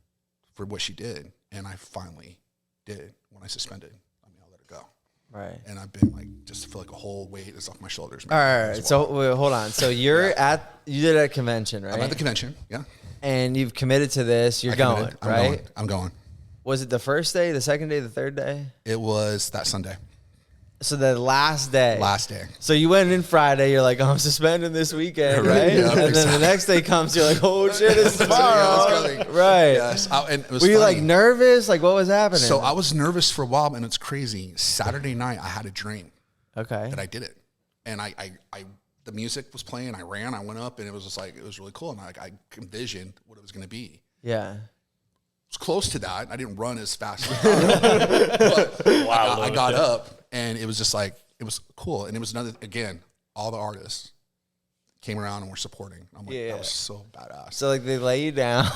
for what she did. And I finally did when I suspended. I mean, I let it go. Right. And I've been like, just feel like a whole weight is off my shoulders. All right. So wait, hold on. So you did a convention, right? I'm at the convention. Yeah. And you've committed to this. You're going, right? I'm going. Was it the first day, the second day, the third day? It was that Sunday. So the last day. Last day. So you went in Friday. You're like, oh, I'm suspending this weekend, right? Yeah, and then the next day comes, you're like, oh shit, it's tomorrow. Right. Yes. And it was Were you funny. like nervous? Like what was happening? So I was nervous for a while, and it's crazy. Saturday night, I had a dream okay. that I did it, and I the music was playing. I ran. I went up, and it was just like it was really cool. And I envisioned what it was going to be. Yeah. It was close to that. I didn't run as fast as I thought, but I got up, and it was just like it was cool. And it was another again. All the artists came around and were supporting. I'm like, that was so badass. So like they lay you down.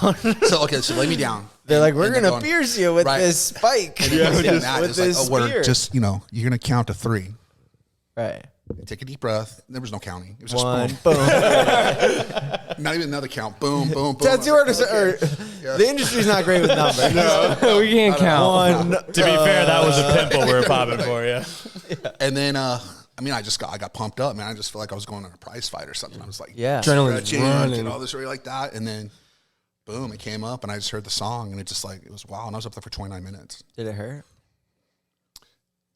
So lay me down. They're like, we're gonna pierce you with this spike. With this spear. Just you're gonna count to 3. Right. Take a deep breath. There was no counting. It was just 1, boom. boom. Not even another count. Boom, boom, boom. Tattoo artists the industry's not great with numbers. No, we can't count. To be fair, that was a pimple we were popping for you. And then, I got pumped up, man. I just felt like I was going on a prize fight or something. I was like, adrenaline's running and all this really like that. And then, boom, it came up, and I just heard the song, and it just like it was wow. And I was up there for 29 minutes. Did it hurt?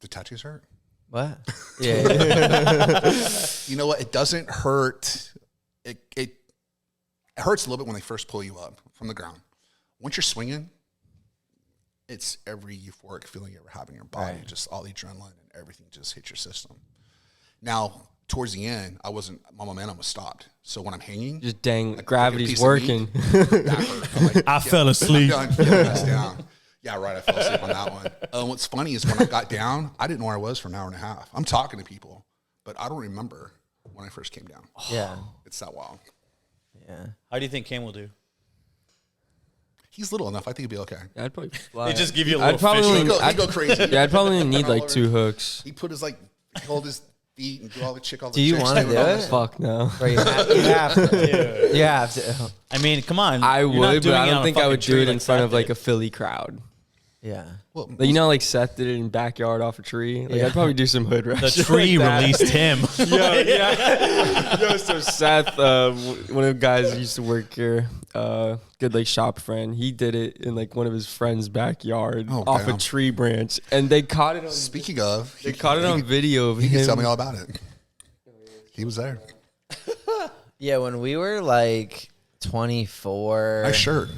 The tattoos hurt. What? Yeah. You know what? It doesn't hurt. It hurts a little bit when they first pull you up from the ground. Once you're swinging, it's every euphoric feeling you ever have in your body. Right. Just all the adrenaline and everything just hits your system. Now, towards the end, my momentum was stopped. So when I'm hanging, Just dang, like gravity's working. I fell asleep. I'm done. Yeah, it's down. Yeah, right. I fell asleep on that one. What's funny is when I got down, I didn't know where I was for an hour and a half. I'm talking to people, but I don't remember when I first came down. Yeah. It's that wild. Yeah. How do you think Cam will do? He's little enough. I think he'll be okay. I'd probably fly. They just give you a I'd little probably fish. He'd go crazy. Yeah, I'd probably need All like over. 2 hooks. He put his hold his feet and do all the chick all the Do you chicks wanna doing do all it? this. Fuck no. Bro, you have to. You have to. I mean, come on. I You're not would, but doing I it on don't a think I fucking would do tree it in like front of Seth like did. a Philly crowd. Yeah. Well, Like, you know, like Seth did it in backyard off a tree. Like, I'd probably do some hood The rush. tree like that. released him. Yo, so Seth, one of the guys who used to work here, good like shop friend, he did it in like one of his friend's backyard off a damn. tree branch, and they caught it on. Speaking of, They caught it on video of He him. can tell me all about it. He was there. Yeah, when we were like 24. Nice shirt.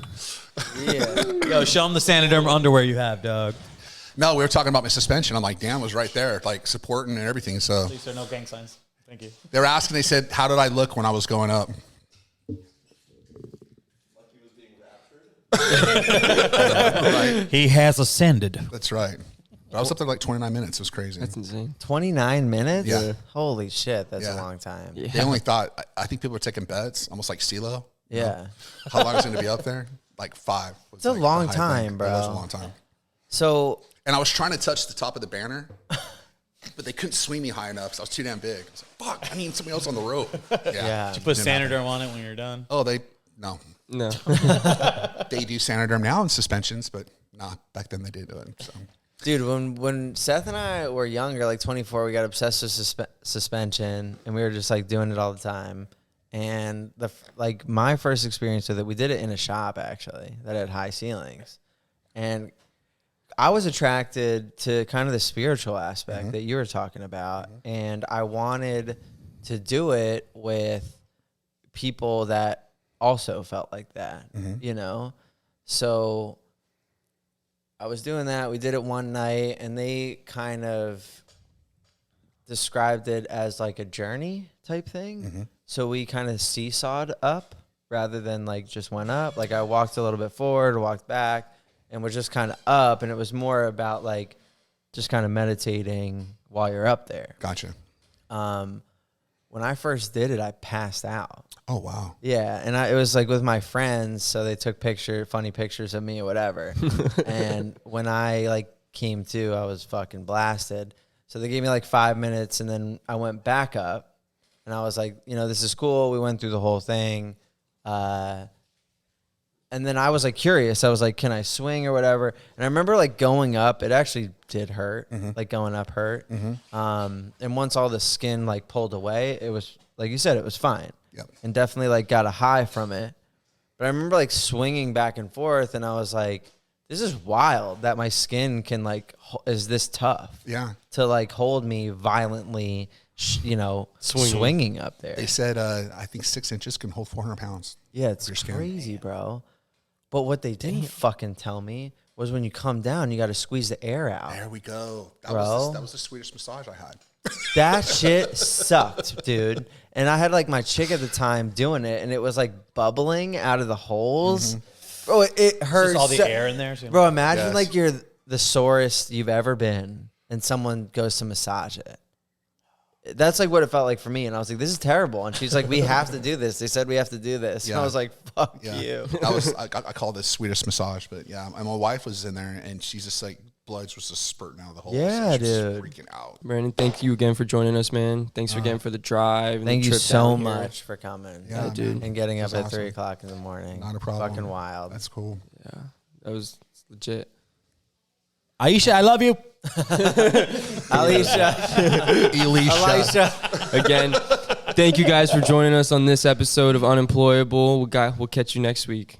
Yeah. Yo, show him the Saniderm underwear you have, dog. No, we were talking about my suspension. I'm like, Dan was right there, like supporting and everything. So Please, sir, no gang signs. Thank you. they were asking. They said, "How did I look when I was going up?" He has ascended. That's right. But I was up there like 29 minutes. It was crazy. That's insane. 29 minutes? Yeah. Holy shit, that's a Yeah. long time. Yeah. They only thought. I think people were taking bets, almost like CeeLo. Yeah. How long is it going to be up there? Like 5. It's a long time, bro. It was a long time. So, And I was trying to touch the top of the banner, but they couldn't swing me high enough because I was too damn big. I was like, fuck, I need somebody else on the rope. Yeah. Put Didn't happen. Saniderm on it when you're done. Oh, No. they do Saniderm now in suspensions, but nah, back then they did do it. So. dude, when Seth and I were younger, like 24, we got obsessed with suspension, and we were just like doing it all the time. And like my first experience with it, we did it in a shop actually that had high ceilings, and I was attracted to kind of the spiritual aspect that you were talking about, and I wanted to do it with people that also felt like that, you know? So I was doing that. We did it one night, and they kind of described it as like a journey type thing. So we kind of seesawed up rather than like just went up. Like I walked a little bit forward, walked back, and we're just kind of up. And it was more about like just kind of meditating while you're up there. Gotcha. When I first did it, I passed out. Oh, wow. Yeah, and it was like with my friends, so they took funny pictures of me or whatever. And when I like came to, I was fucking blasted. So they gave me like 5 minutes, and then I went back up, and I was like, you know, this is cool. We went through the whole thing. and then I was like curious. I was like, can I swing or whatever? And I remember like going up. It actually did hurt. Like going up hurt. And once all the skin like pulled away, it was like you said, it was fine. Yep. And definitely like got a high from it. But I remember like swinging back and forth, and I was like, this is wild that my skin can like is this tough. Yeah. To like hold me violently, swinging up there. They said, I think 6 inches can hold 400 pounds. Yeah, it's your skin. crazy, bro. But what they didn't fucking tell me was when you come down, you got to squeeze the air out. There we go. That was the Swedish massage I had. That shit sucked, dude. And I had like my chick at the time doing it, and it was like bubbling out of the holes. Bro, it hurts. Just all the air in there. So Bro, imagine Yes. like you're the sorest you've ever been, and someone goes to massage it. That's like what it felt like for me. And I was like, this is terrible. And she's like, we have to do this. They said we have to do this. And I was like, fuck you. I call this Swedish massage, but yeah. And my wife was in there, and she's just like, bloods was just spurting out of the hole. Yeah, so she was dude. freaking out. Brandon, thank you again for joining us, man. Thanks again for the drive. And Thank the you trip so down here. much for coming. Yeah, dude. And getting up That's at 3 awesome. o'clock in the morning. Not a problem. Fucking wild. That's cool. Yeah, that was legit. Aisha, I love you. Alicia. Alicia. Again, thank you guys for joining us on this episode of Unemployable. We'll catch you next week.